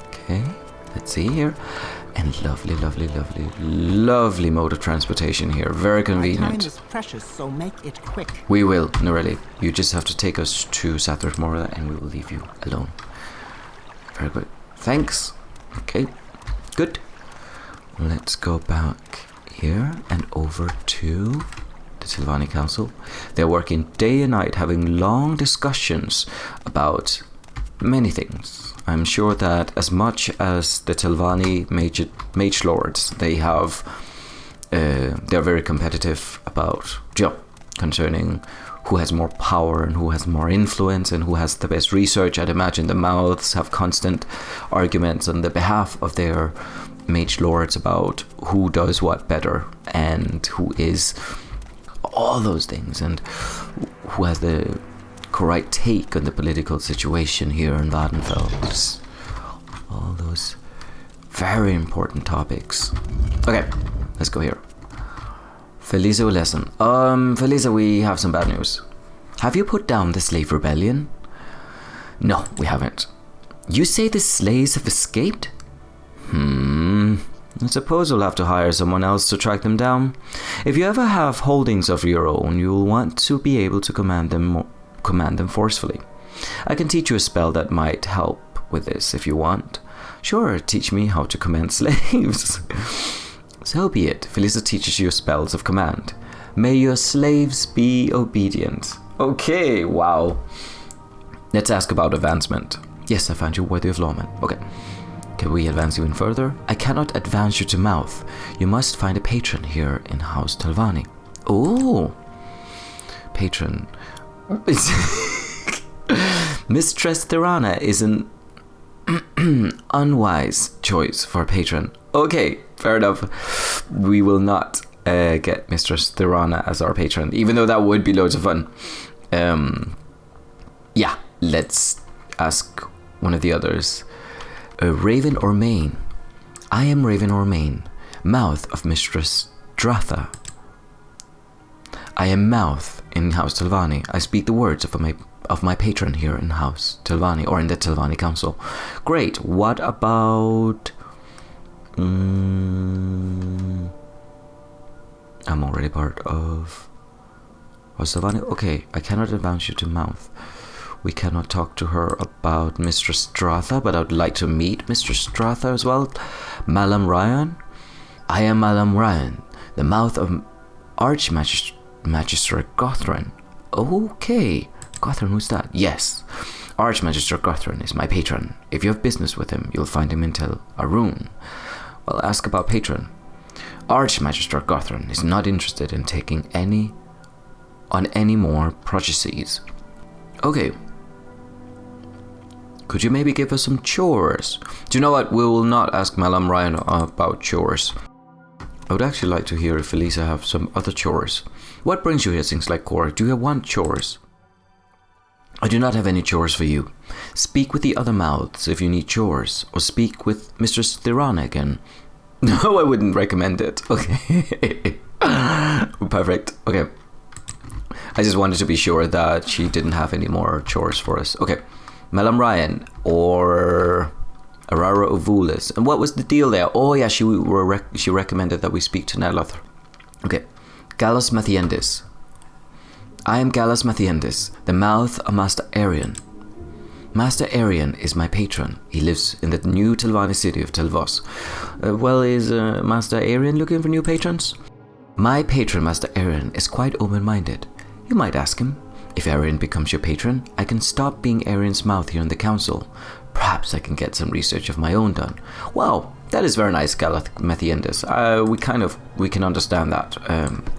Speaker 1: Okay, let's see here. And lovely, lovely, lovely, lovely mode of transportation here. Very convenient.
Speaker 2: My time is precious, so make it quick.
Speaker 1: We will, Norelli. You just have to take us to Saryoni and we will leave you alone. Very good. Thanks. Okay, good. Let's go back here and over to the Telvanni Council. They're working day and night, having long discussions about many things. I'm sure that as much as the Telvanni mage lords, they have, they're very competitive about concerning who has more power and who has more influence and who has the best research. I'd imagine the mouths have constant arguments on the behalf of their mage lords about who does what better and who is all those things and who has the correct take on the political situation here in Vattenfell. Just all those very important topics. Okay, let's go here. Felisa will listen. Felisa, we have some bad news. Have you put down the slave rebellion? No, we haven't. You say the slaves have escaped? I suppose we'll have to hire someone else to track them down. If you ever have holdings of your own, you'll want to be able to command them forcefully. I can teach you a spell that might help with this if you want. Sure, teach me how to command slaves. So be it. Felisa teaches you spells of command. May your slaves be obedient. Okay, wow. Let's ask about advancement. Yes, I find you worthy of lawman. Okay. Can we advance you in further? I cannot advance you to mouth. You must find a patron here in House Telvanni. Oh, patron. Mistress Tirana is an unwise choice for a patron. Okay, fair enough. We will not get Mistress Tirana as our patron, even though that would be loads of fun. Yeah, let's ask one of the others. Raven or Main? I am Raven or Main, mouth of Mistress Dratha. I am mouth in House Telvanni. I speak the words of my patron here in House Telvanni, or in the Telvanni Council. Great. What about... I'm already part of House Telvanni. Okay, I cannot advance you to mouth. We cannot talk to her about Mistress Dratha, but I would like to meet Mistress Dratha as well. Malam Ryan? I am Malam Ryan, the mouth of Archmagistrate Gothrin.
Speaker 7: Okay. Gothren, who's that? Yes. Archmagister Gothren is my patron. If you have business with him, you'll find him in Ald'ruhn. Well, ask about patron. Archmagister Gothren is not interested in taking any more processes. Okay. Could you maybe give us some chores? Do you know what? We will not ask Malam Ryan about chores. I would actually like to hear if Elisa have some other chores. What brings you here, things like Cor? Do you want chores? I do not have any chores for you. Speak with the other mouths if you need chores, or speak with Mistress Thirana again. No, I wouldn't recommend it. Okay. Perfect. Okay. I just wanted to be sure that she didn't have any more chores for us. Okay. Malam Ryan or Arara Ovulis. And what was the deal there? Oh yeah, she recommended that we speak to Neloth. Okay. Gallus Mathiendis. I am Gallus Mathiendis, the mouth of Master Arian. Master Arian is my patron. He lives in the new Telvanni city of Telvos. Is Master Arian looking for new patrons? My patron, Master Arian, is quite open-minded. You might ask him. If Arian becomes your patron, I can stop being Arian's mouth here in the council. Perhaps I can get some research of my own done. Wow, that is very nice, Gallus Mathiendis. We can understand that.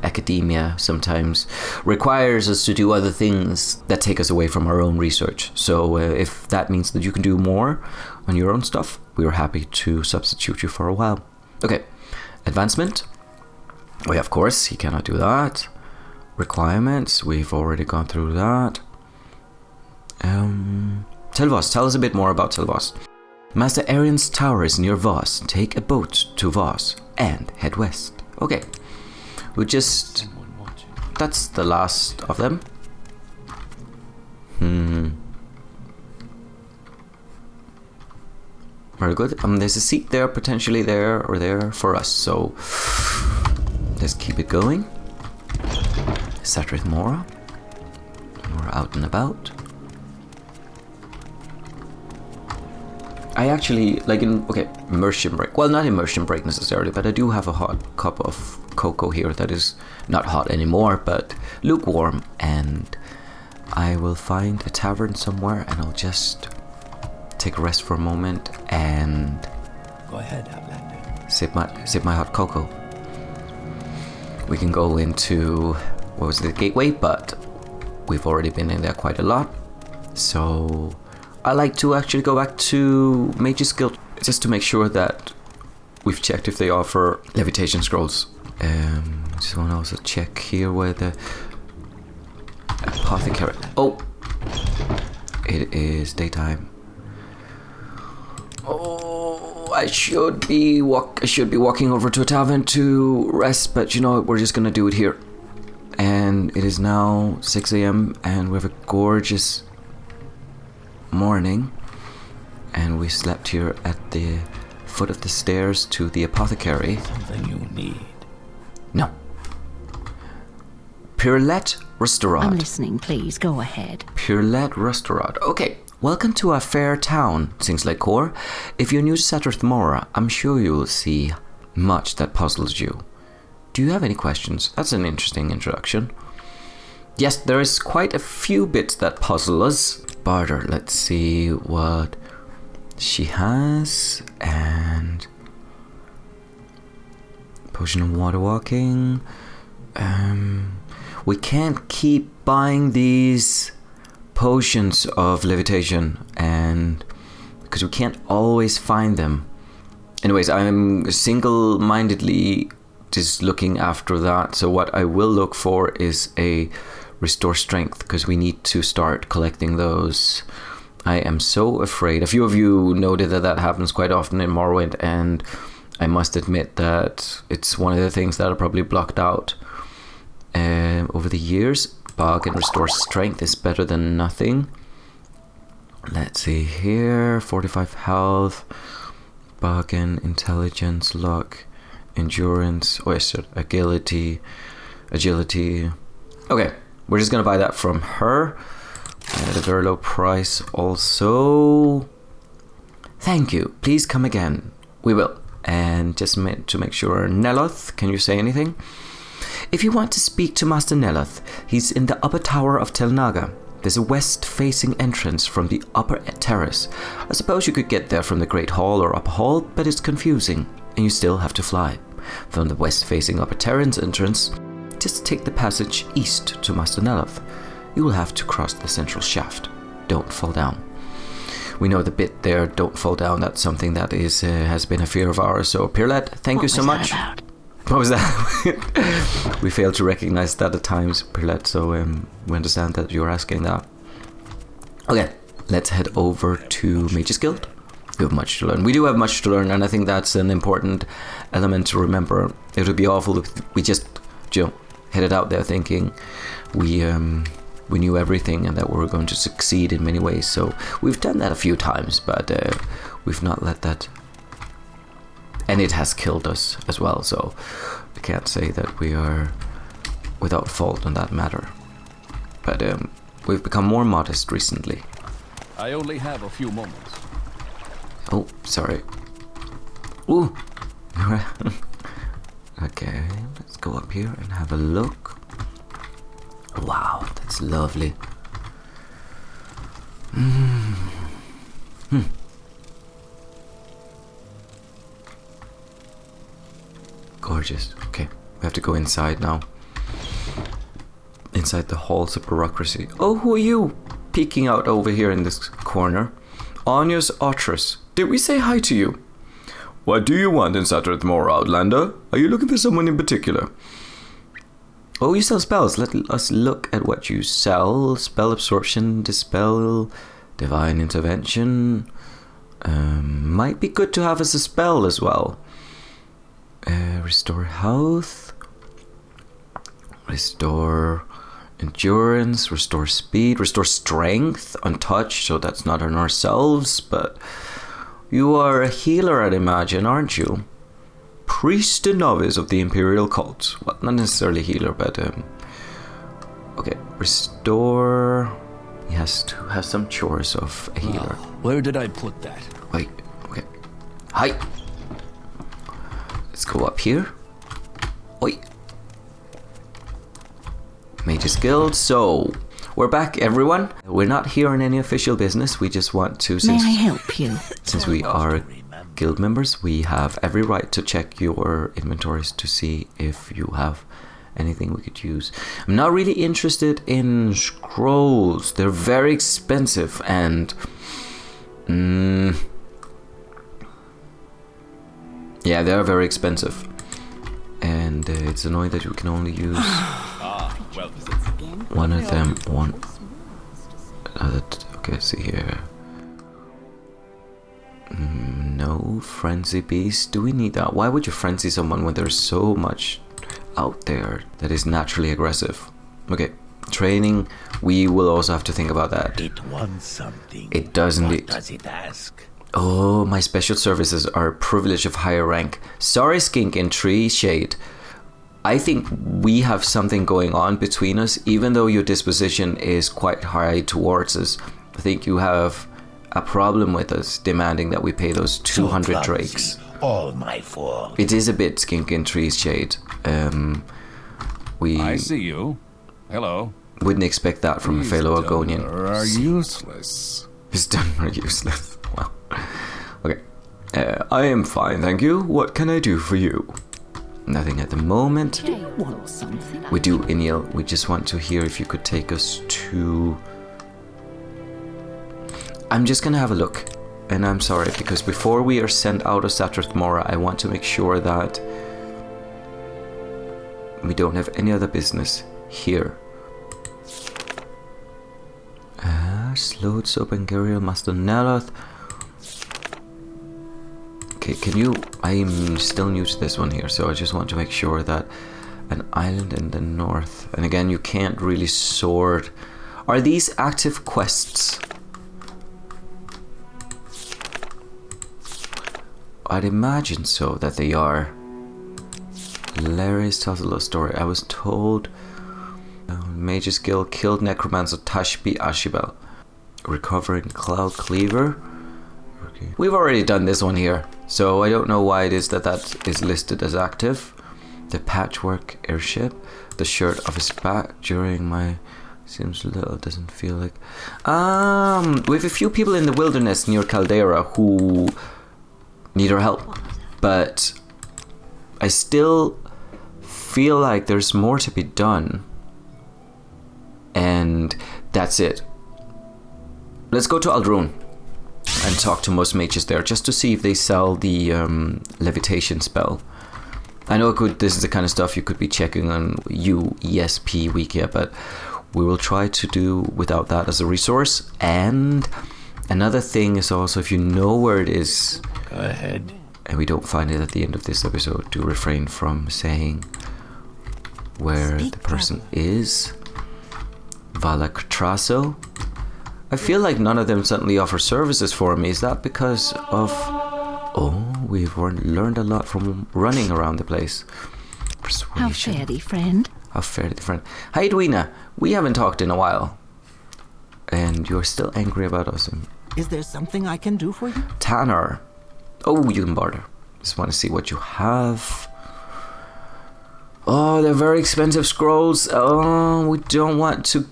Speaker 7: Academia sometimes requires us to do other things that take us away from our own research. So if that means that you can do more on your own stuff, we are happy to substitute you for a while. Okay, advancement. Oh yeah, of course, he cannot do that. Requirements, we've already gone through that. Telvos, tell us a bit more about Telvos. Master Arian's tower is near Voss. Take a boat to Voss and head west. Okay. That's the last of them. Very good. There's a seat there, potentially there or there for us. So let's keep it going. Satrith Mora. We're out and about. I actually, immersion break. Well, not immersion break necessarily, but I do have a hot cup of cocoa here that is not hot anymore, but lukewarm. And I will find a tavern somewhere and I'll just take a rest for a moment and
Speaker 4: Go ahead, Outlander.
Speaker 7: sip my hot cocoa. We can go into, the gateway, but we've already been in there quite a lot. So I like to actually go back to Mage's Guild just to make sure that we've checked if they offer levitation scrolls. Just want to also check here where the apothecary. Oh, it is daytime. Oh, I should be walking over to a tavern to rest, but you know what? We're just gonna do it here. And it is now 6 a.m. and we have a gorgeous morning, and we slept here at the foot of the stairs to the apothecary.
Speaker 4: Something you need.
Speaker 7: No. Purlet Restaurant.
Speaker 8: I'm listening, please. Go ahead.
Speaker 7: Purlet Restaurant. Okay. Welcome to our fair town, Things Like Cor. If you're new to Satrith Mora, I'm sure you will see much that puzzles you. Do you have any questions? That's an interesting introduction. Yes, there is quite a few bits that puzzle us. Barter, let's see what she has. And potion of water walking. We can't keep buying these potions of levitation, and because we can't always find them. Anyways, I'm single-mindedly just looking after that. So what I will look for is a restore strength, because we need to start collecting those. I am so afraid. A few of you noted that happens quite often in Morrowind, and I must admit that it's one of the things that are probably blocked out over the years. Bog and restore strength is better than nothing. Let's see here. 45 health. Bargain, intelligence, luck, endurance, agility. Okay, we're just gonna buy that from her at a very low price also. Thank you. Please come again. We will. And just to make sure, Neloth, can you say anything? If you want to speak to Master Neloth, he's in the upper tower of Tel Naga. There's a west-facing entrance from the upper terrace. I suppose you could get there from the Great Hall or Upper Hall, but it's confusing, and you still have to fly. From the west-facing upper terrace entrance, just take the passage east to Master Neloth. You will have to cross the central shaft. Don't fall down. We know the bit there, don't fall down, that's something that has been a fear of ours, so Pirlet, thank you so much. What was that? We failed to recognize that at times, Pirlet, so we understand that you're asking that. Okay, let's head over to Mage's Guild. We have much to learn. We do have much to learn, and I think that's an important element to remember. It would be awful if we just, headed out there thinking we knew everything and that we were going to succeed in many ways. So we've done that a few times, but we've not let that, and it has killed us as well. So I can't say that we are without fault on that matter. But we've become more modest recently.
Speaker 9: I only have a few moments.
Speaker 7: Oh, sorry. Ooh. Okay, let's go up here and have a look. Wow, that's lovely. Gorgeous. Okay, we have to go inside now. Inside the halls of bureaucracy. Oh, who are you? Peeking out over here in this corner. Anya's Otrus. Did we say hi to you? What do you want in Satrithmore, Outlander? Are you looking for someone in particular? Oh, you sell spells. Let us look at what you sell. Spell absorption, dispel, divine intervention. Might be good to have as a spell as well. Restore health. Restore endurance. Restore speed. Restore strength. Untouched, so that's not on ourselves, but you are a healer, I'd imagine, aren't you? Priest and novice of the Imperial cult. Well, not necessarily healer, but okay. Restore. He has to have some chores of a healer.
Speaker 4: Where did I put that?
Speaker 7: Wait. Okay. Hi. Let's go up here. Oi. Mage's Guild. So we're back, everyone. We're not here on any official business. We just want to.
Speaker 8: May I help you?
Speaker 7: Since we are guild members, we have every right to check your inventories to see if you have anything we could use. I'm not really interested in scrolls. They're very expensive and yeah, they're very expensive, and it's annoying that you can only use one of them. Okay, see here. No, frenzy beast. Do we need that? Why would you frenzy someone when there's so much out there that is naturally aggressive? Okay, training. We will also have to think about that.
Speaker 4: It wants something.
Speaker 7: It does indeed.
Speaker 4: What does it ask?
Speaker 7: Oh, my special services are a privilege of higher rank. Sorry, Skink and Tree Shade. I think we have something going on between us, even though your disposition is quite high towards us. I think you have a problem with us demanding that we pay those 200 drakes.
Speaker 4: All my fault.
Speaker 7: It is a bit Skink and Tree Shade.
Speaker 9: I see you. Hello.
Speaker 7: Wouldn't expect that from a fellow Argonian.
Speaker 9: Are useless.
Speaker 7: His done are useless. Wow. Okay. I am fine, thank you. What can I do for you? Nothing at the moment.
Speaker 8: Do you want something?
Speaker 7: We do, Iniel. We just want to hear if you could take us to... I'm just gonna have a look. And I'm sorry, because before we are sent out of Satrithmora, I want to make sure that we don't have any other business here. Slowed Soap and Gariel, Master Neloth. Okay, can you... I'm still new to this one here, so I just want to make sure that an island in the north... And again, you can't really sort... Are these active quests? I'd imagine so, that they are. Larry's tells a little story. I was told... Mage's Guild killed Necromancer Tashbi Ashibel. Recovering Cloud Cleaver. Okay. We've already done this one here, so I don't know why it is that that is listed as active. The patchwork airship. The shirt off his back during my... Seems little, doesn't feel like... we have a few people in the wilderness near Caldera who need our help. But I still feel like there's more to be done. And that's it. Let's go to Ald'ruhn and talk to most mages there just to see if they sell the levitation spell. I know this is the kind of stuff you could be checking on UESP Wiki, but we will try to do without that as a resource. And another thing is also, if you know where it is,
Speaker 4: Go ahead.
Speaker 7: and we don't find it at the end of this episode, do refrain from saying where the person is. Valatraso. I feel like none of them suddenly offer services for me. Is that because of... Oh, we've learned a lot from running around the place. Persuasion.
Speaker 8: How fare-thee, friend?
Speaker 7: How fare-thee, friend? Hi, Edwina. We haven't talked in a while. And you're still angry about us.
Speaker 2: Is there something I can do for you?
Speaker 7: Tanner. Oh, you can barter. Just want to see what you have. Oh, they're very expensive scrolls. Oh, we don't want to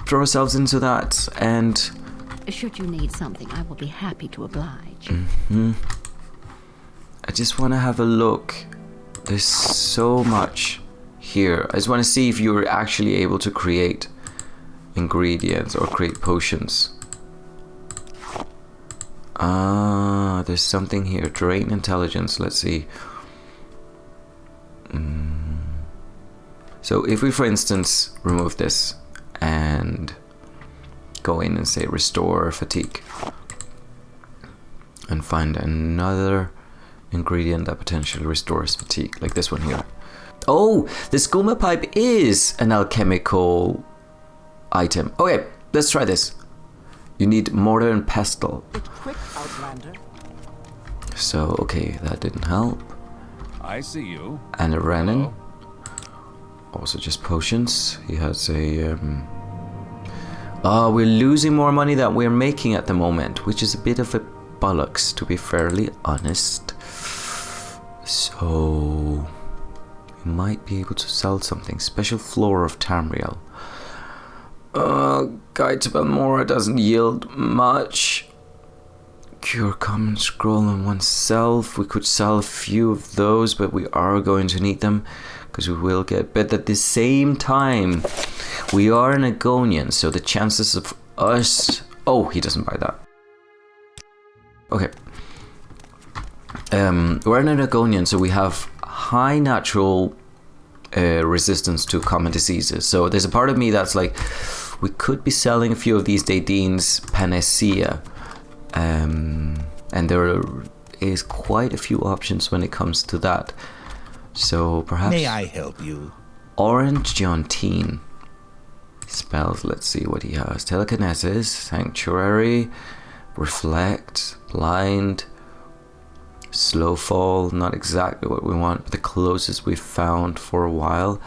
Speaker 7: throw ourselves into that. And
Speaker 8: Should you need something, I will be happy to oblige.
Speaker 7: I just want to have a look. There's so much here. I just want to see if you're actually able to create ingredients or create potions. There's something here. Drain intelligence. Let's see. So if we, for instance, remove this and go in and say restore fatigue and find another ingredient that potentially restores fatigue, like this one here. Oh, the skooma pipe is an alchemical item. Okay, let's try this. You need mortar and pestle.
Speaker 2: It's quick, Outlander.
Speaker 7: So, okay, that didn't help.
Speaker 9: I see you.
Speaker 7: And a Renin.
Speaker 9: Hello.
Speaker 7: Also just potions. He has a... Oh, we're losing more money than we're making at the moment, which is a bit of a bollocks, to be fairly honest. So... we might be able to sell something. Special floor of Tamriel. Guide to Balmora doesn't yield much. Cure common scroll on oneself. We could sell a few of those, but we are going to need them because we will get. But at the same time, we are an Agonian, so the chances of us. Oh, he doesn't buy that. Okay. We're an Agonian, so we have high natural resistance to common diseases. So there's a part of me that's like, we could be selling a few of these Daedin's panacea. And there is quite a few options when it comes to that. So perhaps...
Speaker 4: May I help you?
Speaker 7: Orange Jontine spells. Let's see what he has. Telekinesis, Sanctuary, Reflect, Blind, Slow Fall. Not exactly what we want, but the closest we've found for a while.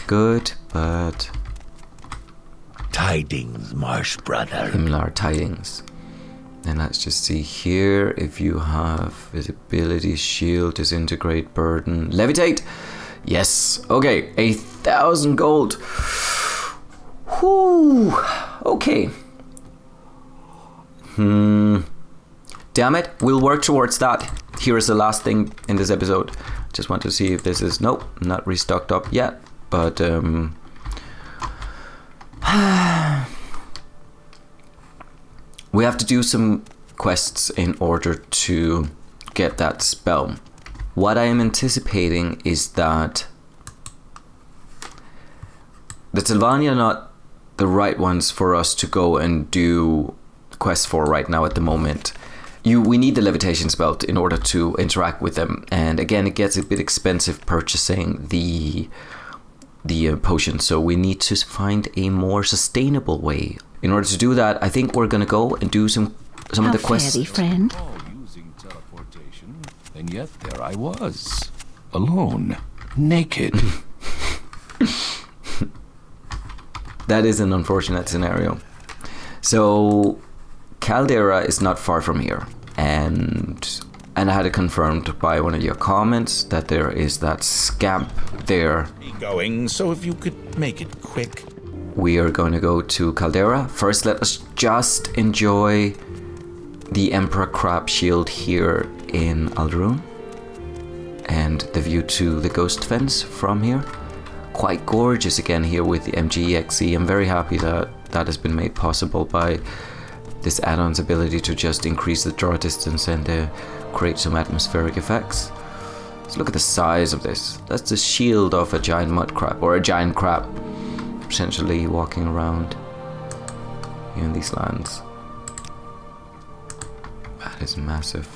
Speaker 7: Good, but...
Speaker 4: Tidings, Marsh brother.
Speaker 7: Himlar Tidings. And let's just see here if you have visibility, shield, disintegrate, burden, levitate. Yes. Okay, 1,000 gold. Whew. Okay. Damn it. We'll work towards that. Here is the last thing in this episode. Just want to see if this is... Nope, not restocked up yet. But, we have to do some quests in order to get that spell. What I am anticipating is that the Telvanni are not the right ones for us to go and do quests for right now at the moment. We need the levitation spell in order to interact with them. And again, it gets a bit expensive purchasing the potion, so we need to find a more sustainable way. In order to do that, I think we're gonna go and do some of the quests.
Speaker 8: How fare thee, friend?
Speaker 9: All using teleportation, and yet there I was, alone, naked.
Speaker 7: That is an unfortunate scenario. So Caldera is not far from here, and
Speaker 1: And I had it confirmed by one of your comments that there is that scamp there.
Speaker 4: Going, so if you could make it quick.
Speaker 1: We are going to go to Caldera. First, let us just enjoy the Emperor Crab Shield here in Ald'ruhn. And the view to the Ghost Fence from here. Quite gorgeous again here with the MGEXE. I'm very happy that that has been made possible by this add-on's ability to just increase the draw distance and create some atmospheric effects. Let's look at the size of this. That's the shield of a giant mud crab, or a giant crab, essentially walking around here in these lands. That is massive.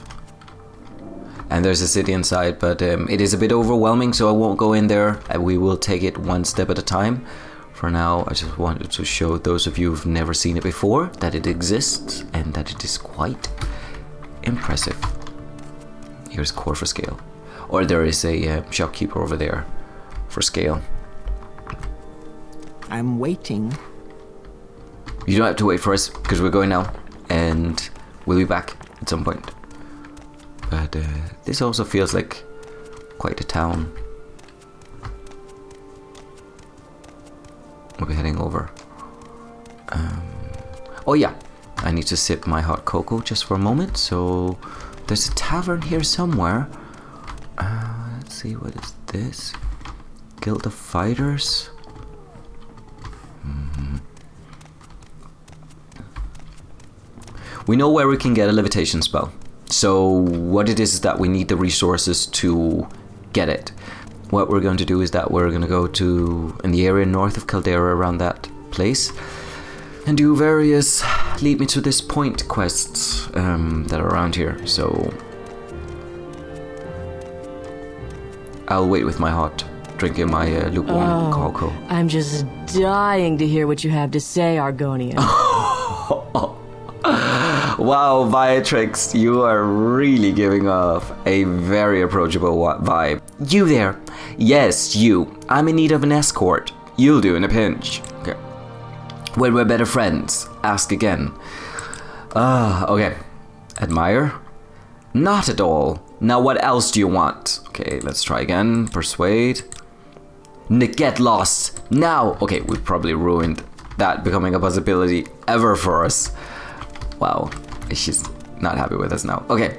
Speaker 1: And there's a city inside, but it is a bit overwhelming, so I won't go in there. We will take it one step at a time. For now, I just wanted to show those of you who've never seen it before that it exists and that it is quite impressive. Here's Cor for scale. Or there is a shopkeeper over there for scale.
Speaker 2: I'm waiting.
Speaker 1: You don't have to wait for us, because we're going now. And we'll be back at some point. But this also feels like quite a town. We'll be heading over. Oh yeah, I need to sip my hot cocoa just for a moment. So there's a tavern here somewhere. Let's see, what is this? Guild of Fighters. We know where we can get a levitation spell. So what it is that we need the resources to get it. What we're going to do is that we're going to go to in the area north of Caldera, around that place, and do various lead me to this point quests that are around here. So I'll wait with my hot, drinking my lukewarm cocoa.
Speaker 10: I'm just dying to hear what you have to say, Argonian.
Speaker 1: Wow, Viatrix, you are really giving off a very approachable vibe. You there? Yes, you. I'm in need of an escort. You'll do in a pinch. Okay. When we're better friends, ask again. Okay. Admire? Not at all. Now what else do you want? Okay, let's try again. Persuade. Get lost. Now! Okay, we've probably ruined that becoming a possibility ever for us. Wow, she's not happy with us now. Okay,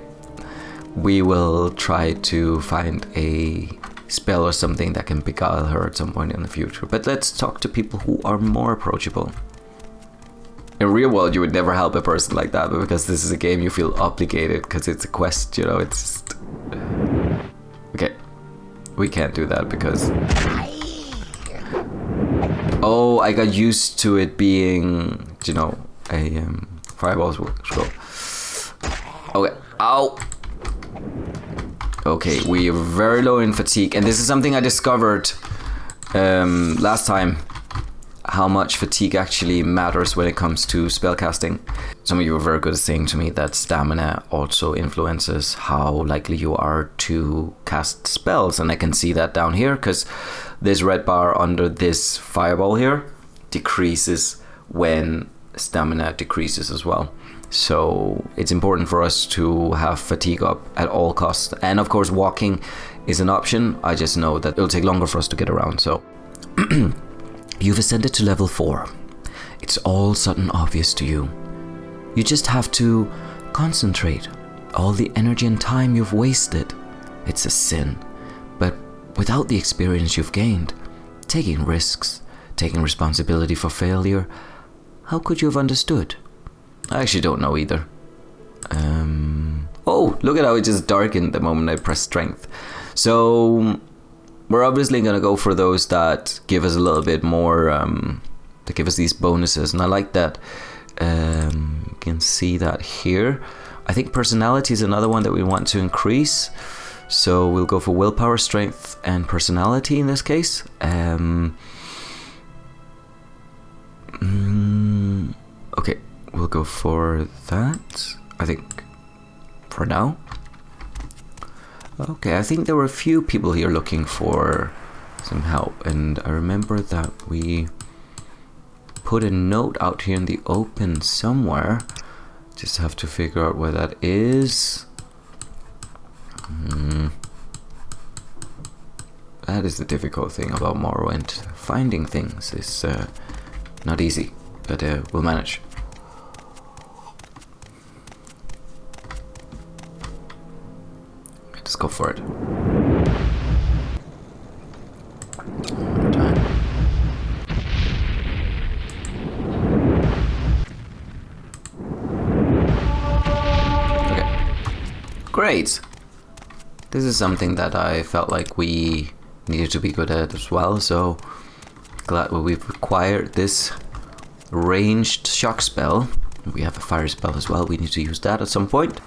Speaker 1: we will try to find a spell or something that can beguile her at some point in the future. But let's talk to people who are more approachable. In real world, you would never help a person like that, but because this is a game, you feel obligated because it's a quest, you know, it's just... Okay, we can't do that because... Oh, I got used to it being, you know, a fireball scroll. Okay, ow! Okay, we are very low in fatigue, and this is something I discovered last time, how much fatigue actually matters when it comes to spellcasting. Some of you were very good at saying to me that stamina also influences how likely you are to cast spells, and I can see that down here because this red bar under this fireball here decreases when stamina decreases as well. So it's important for us to have fatigue up at all costs, and of course walking is an option. I just know that it'll take longer for us to get around. So you've ascended to level 4. It's all sudden obvious to you. You just have to concentrate. All the energy and time you've wasted, it's a sin. But without the experience you've gained, taking risks, taking responsibility for failure, how could you have understood? I actually don't know either. Oh, look at how it just darkened the moment I pressed strength. So we're obviously going to go for those that give us a little bit more, that give us these bonuses. And I like that. You can see that here. I think personality is another one that we want to increase. So we'll go for willpower, strength, and personality in this case. Okay, we'll go for that, I think, for now. Okay, I think there were a few people here looking for some help, and I remember that we put a note out here in the open somewhere. Just have to figure out where that is. That is the difficult thing about Morrowind. Finding things is not easy, but we'll manage. Let's go for it. One more time. Okay. Great. This is something that I felt like we needed to be good at as well, so glad we've acquired this ranged shock spell. We have a fire spell as well, we need to use that at some point.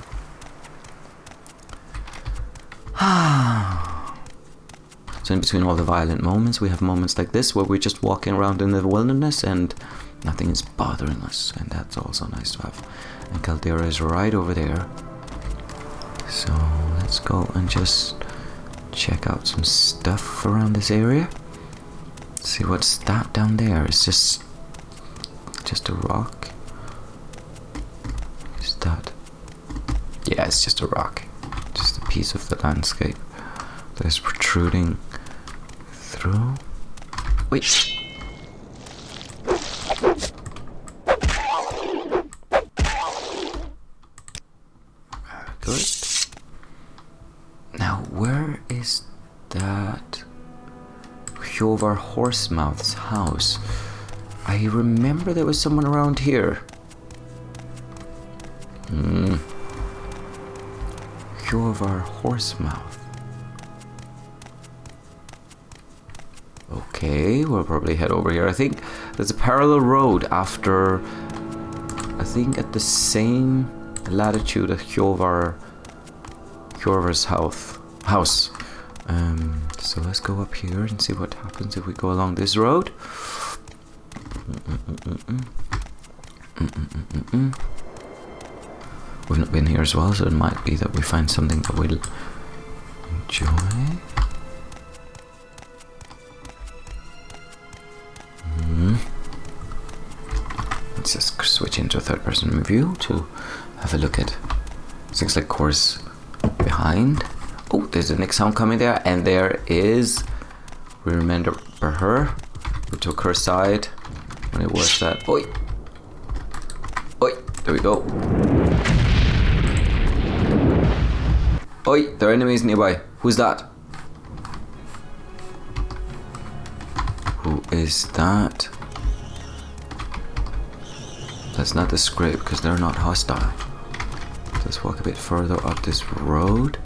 Speaker 1: So in between all the violent moments, we have moments like this where we're just walking around in the wilderness and nothing is bothering us, and that's also nice to have. And Caldera is right over there. So let's go and just check out some stuff around this area. See what's that down there. It's just a rock. Is that? Yeah, it's just a rock. Just a piece of the landscape that is protruding through. Wait. Good. Now, where is that Hjovar Horsemouth's house? I remember there was someone around here. Hjovar Horsemouth. Okay, we'll probably head over here. I think there's a parallel road after, I think at the same latitude as Hjovar's house. So let's go up here and see what happens if we go along this road. We've not been here as well, so it might be that we find something that we'll enjoy. Let's just switch into a third-person view to have a look at things like Cor's behind. Oh, there's a next sound coming there, and there is. We remember her. We took her side when it was that. Oi! Oi! There we go. Oi! There are enemies nearby. Who's that? Who is that? That's not the script because they're not hostile. Let's walk a bit further up this road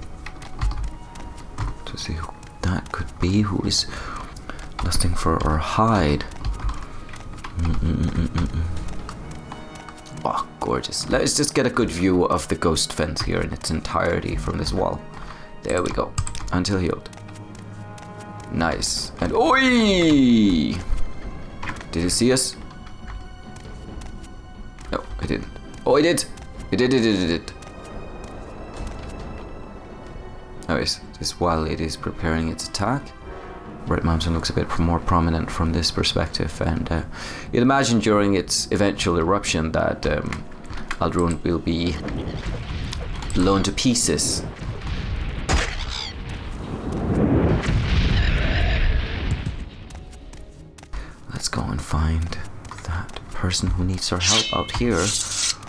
Speaker 1: to see who that could be, who is lusting for our hide. Oh, gorgeous. Let's just get a good view of the ghost fence here in its entirety from this wall. There we go. Until healed. Nice. And oi! Did he see us? No, he didn't. Oh, he did! He did. Anyways, just while it is preparing its attack, Red Mountain looks a bit more prominent from this perspective, and you'd imagine during its eventual eruption that Ald'ruhn will be blown to pieces. Let's go and find that person who needs our help out here,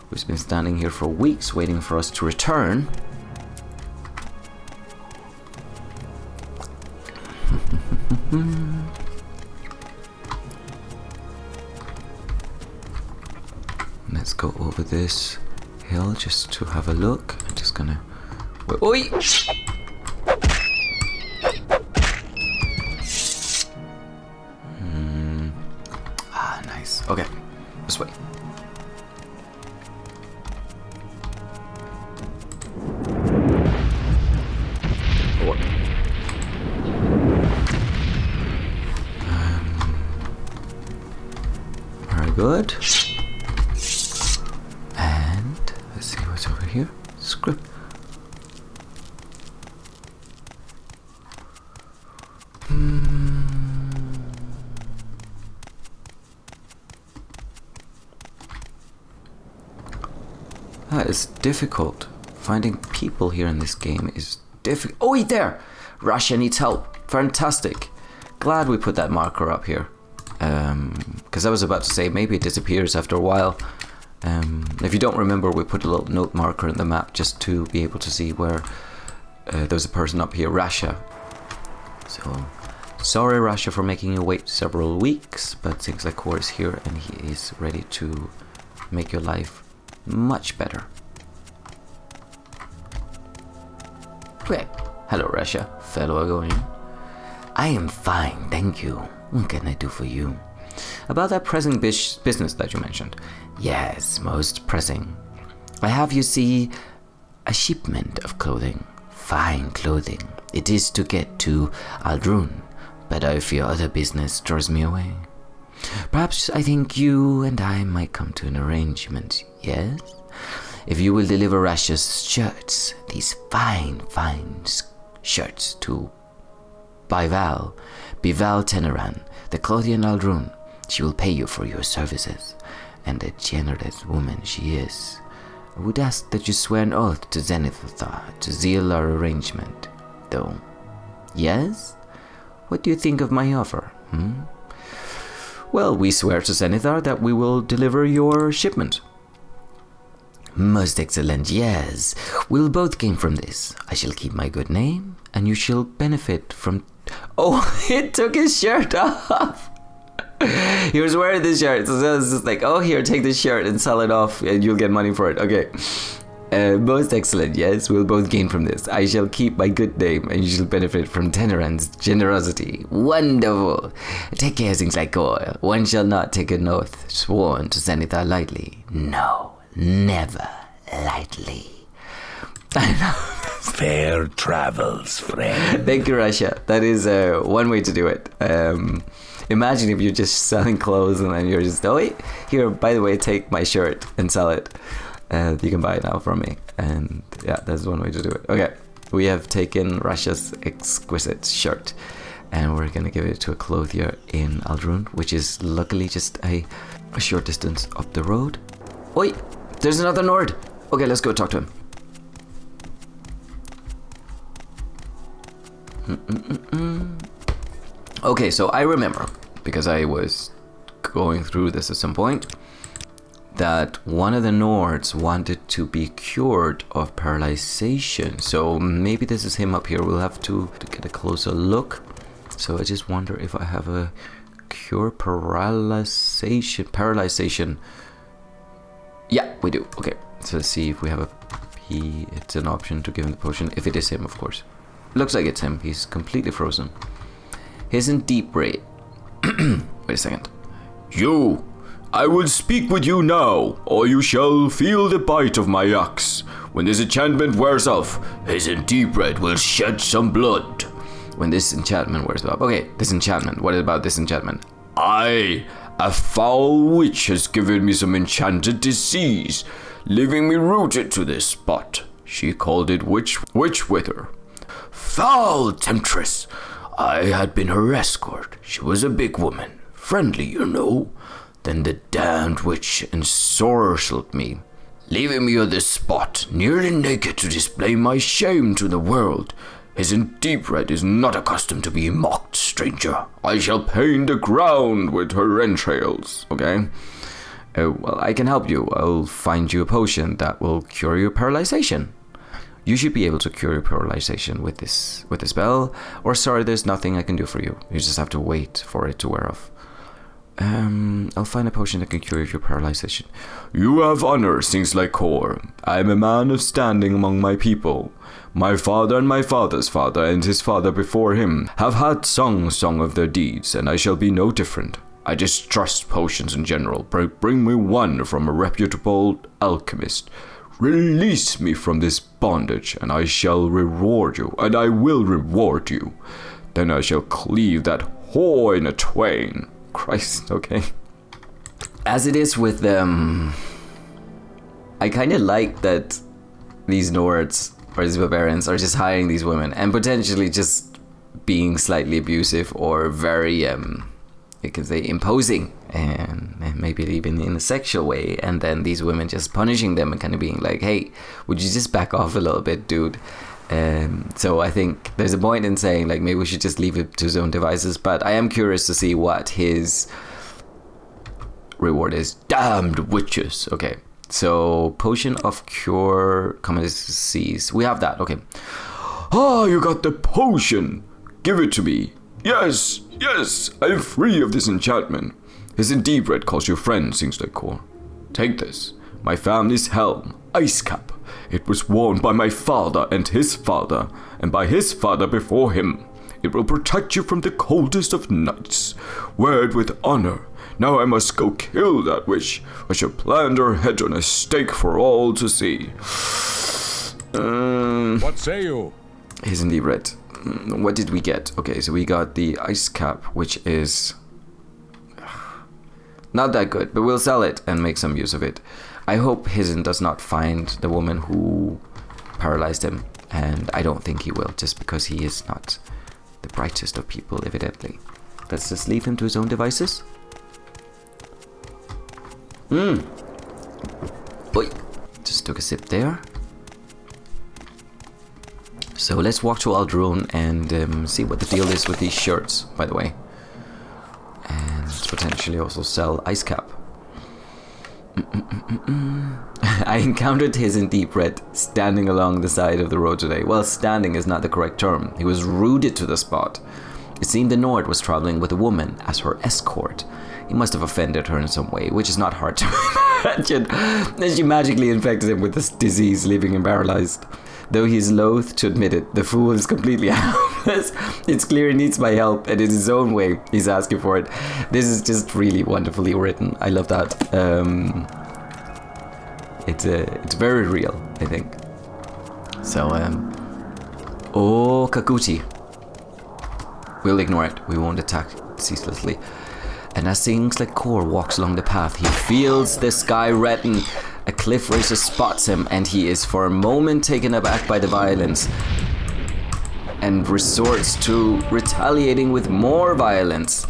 Speaker 1: who's been standing here for weeks waiting for us to return. Let's go over this hill just to have a look. I'm just gonna. Oi! Nice. Okay, this way. Very good. And let's see what's over here. Script. That is difficult. Finding people here in this game is
Speaker 7: difficult. Oh, wait, there! Russia needs help. Fantastic. Glad we put that marker up here. Because I was about to say, maybe it disappears after a while. If you don't remember, we put a little note marker in the map just to be able to see where there's a person up here, Russia. So, sorry Russia for making you wait several weeks, but things like Cor is here and he is ready to make your life much better. Great. Hello Russia, fellow Argonian. I am fine, thank you. What can I do for you? About that pressing business that you mentioned. Yes, most pressing. I have, you see, a shipment of clothing. Fine clothing. It is to get to Ald'ruhn, but I fear other business draws me away. Perhaps I think you and I might come to an arrangement, yes? If you will deliver Russia's shirts, these fine shirts to Bival Teneran, the clothier in Ald'ruhn, she will pay you for your services, and a generous woman she is. I would ask that you swear an oath to Zenithar to seal our arrangement, though. Yes? What do you think of my offer, Well, we swear to Zenithar that we will deliver your shipment. Most excellent, yes. We'll both gain from this. I shall keep my good name, and you shall benefit from... Oh, he took his shirt off! He was wearing this shirt, so it's just like, oh, here, take this shirt and sell it off, and you'll get money for it. Okay. Most excellent, yes, we'll both gain from this. I shall keep my good name, and you shall benefit from Teneran's generosity. Wonderful! Take care, things like Cor. One shall not take an oath sworn to Zenithar lightly. No, never lightly. I know.
Speaker 4: Fair travels, friend.
Speaker 7: Thank you, Russia. That is one way to do it. Imagine if you're just selling clothes and then you're just, oh wait, here, by the way, take my shirt and sell it. You can buy it now from me. And yeah, that's one way to do it. Okay, we have taken Russia's exquisite shirt and we're gonna give it to a clothier in Ald'ruhn, which is luckily just a short distance up the road. Oi, there's another Nord. Okay, let's go talk to him. Okay, so I remember, because I was going through this at some point, that one of the Nords wanted to be cured of paralyzation. So maybe this is him up here. We'll have to get a closer look. So I just wonder if I have a cure paralyzation. Yeah, we do. Okay, so let's see if we have a P. It's an option to give him the potion. If it is him, of course. Looks like it's him. He's completely frozen. He's in deep rage. Wait a second.
Speaker 11: You! I will speak with you now, or you shall feel the bite of my axe. When this enchantment wears off, his deep red will shed some blood.
Speaker 7: When this enchantment wears off. Okay, this enchantment. What about this enchantment?
Speaker 11: Aye, a foul witch has given me some enchanted disease, leaving me rooted to this spot. She called it witch wither. Foul temptress! I had been her escort. She was a big woman, friendly, you know. Then the damned witch ensorcelled me, leaving me at this spot, nearly naked to display my shame to the world. His deep red is not accustomed to be mocked, stranger. I shall paint the ground with her entrails, okay? Well, I can help you. I'll find you a potion that will cure your paralyzation. You should be able to cure your paralyzation with this spell. Or sorry, there's nothing I can do for you. You just have to wait for it to wear off. I'll find a potion that can cure your paralyzation. You have honor, things like Cor. I am a man of standing among my people. My father and my father's father and his father before him have had song of their deeds, and I shall be no different. I distrust potions in general. Bring me one from a reputable alchemist. Release me from this bondage, and I shall reward you, and I will reward you. Then I shall cleave that whore in a twain. Christ, okay.
Speaker 7: As it is with them, I kind of like that these Nords, or these barbarians, are just hiring these women, and potentially just being slightly abusive, or very, you can say, imposing, and maybe even in a sexual way, and then these women just punishing them and kind of being like, hey, would you just back off a little bit, dude? So I think there's a point in saying like maybe we should just leave it to his own devices, but I am curious to see what his reward is. Damned witches. Okay, so potion of cure common disease. We have that. Okay.
Speaker 11: Ah, you got the potion. Give it to me. Yes, I'm free of this enchantment. His indeed red calls you friend, sings like Cor. Take this, my family's helm, ice cap. It was worn by my father and his father, and by his father before him. It will protect you from the coldest of nights. Wear it with honor. Now I must go kill that witch. I shall plant her head on a stake for all to see.
Speaker 9: What say you?
Speaker 7: He's indeed red. What did we get? Okay, so we got the ice cap, which is not that good, but we'll sell it and make some use of it. I hope Hizen does not find the woman who paralyzed him, and I don't think he will, just because he is not the brightest of people, evidently. Let's just leave him to his own devices. Boy, just took a sip there. So let's walk to Ald'ruhn and see what the deal is with these shirts, by the way. And potentially also sell ice cap. I encountered his in deep red standing along the side of the road today. Well, standing is not the correct term. He was rooted to the spot. It seemed the Nord was traveling with a woman as her escort. He must have offended her in some way, which is not hard to imagine, as she magically infected him with this disease, leaving him paralyzed. Though he is loath to admit it, the fool is completely helpless. It's clear he needs my help, and in his own way, he's asking for it. This is just really wonderfully written. I love that. It's very real, I think. So, oh, Kakuchi. We'll ignore it. We won't attack ceaselessly. And as things like Cor walks along the path, he feels the sky redden. A cliff racer spots him, and he is for a moment taken aback by the violence and resorts to retaliating with more violence.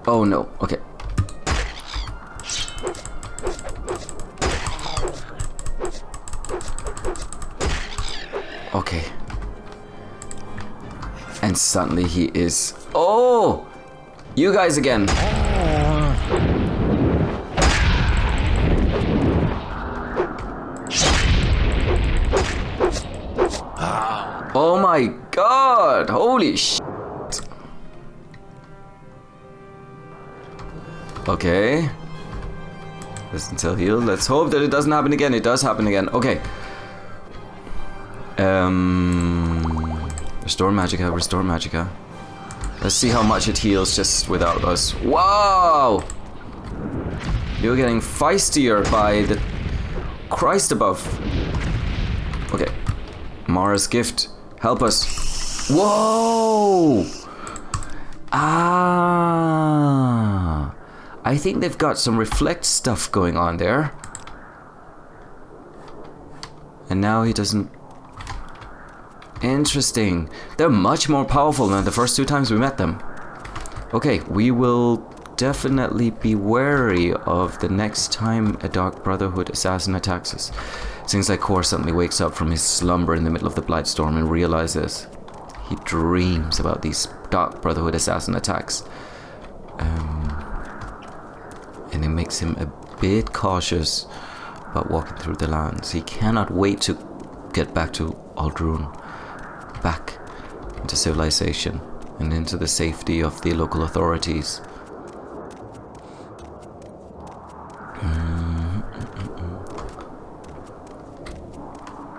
Speaker 7: Oh no, okay. Okay. And suddenly he is... Oh! You guys again. Oh my god! Holy shit! Okay. Listen till healed. Let's hope that it doesn't happen again. It does happen again. Okay. Restore Magicka, restore Magicka. Let's see how much it heals just without us. Wow! You're getting feistier by the Christ above. Okay. Mara's gift. Help us. Whoa! Ah! I think they've got some reflect stuff going on there. And now he doesn't... Interesting. They're much more powerful than the first two times we met them. Okay, we will definitely be wary of the next time a Dark Brotherhood assassin attacks us. Seems like Cor suddenly wakes up from his slumber in the middle of the Blightstorm and realizes he dreams about these Dark Brotherhood assassin attacks. And it makes him a bit cautious about walking through the lands. He cannot wait to get back to Ald'ruhn, back into civilization and into the safety of the local authorities.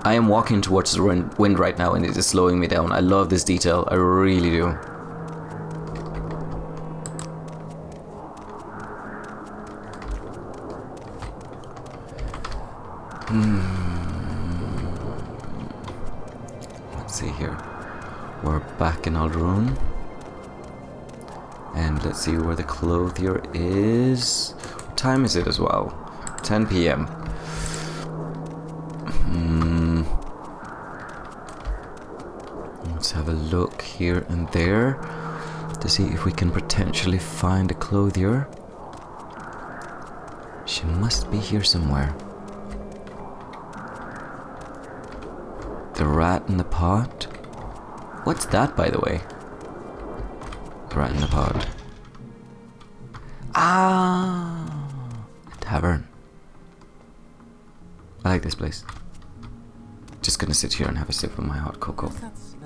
Speaker 7: I am walking towards the wind right now, and it is slowing me down. I love this detail, I really do. Let's see here. We're back in Ald'ruhn. And let's see where the clothier is. What time is it as well? 10 p.m. Let's have a look here and there to see if we can potentially find a clothier. She must be here somewhere.
Speaker 1: rat in the pot. What's that, by the way? The rat in the pot. Ah, tavern. I like this place. Just gonna sit here and have a sip of my hot cocoa.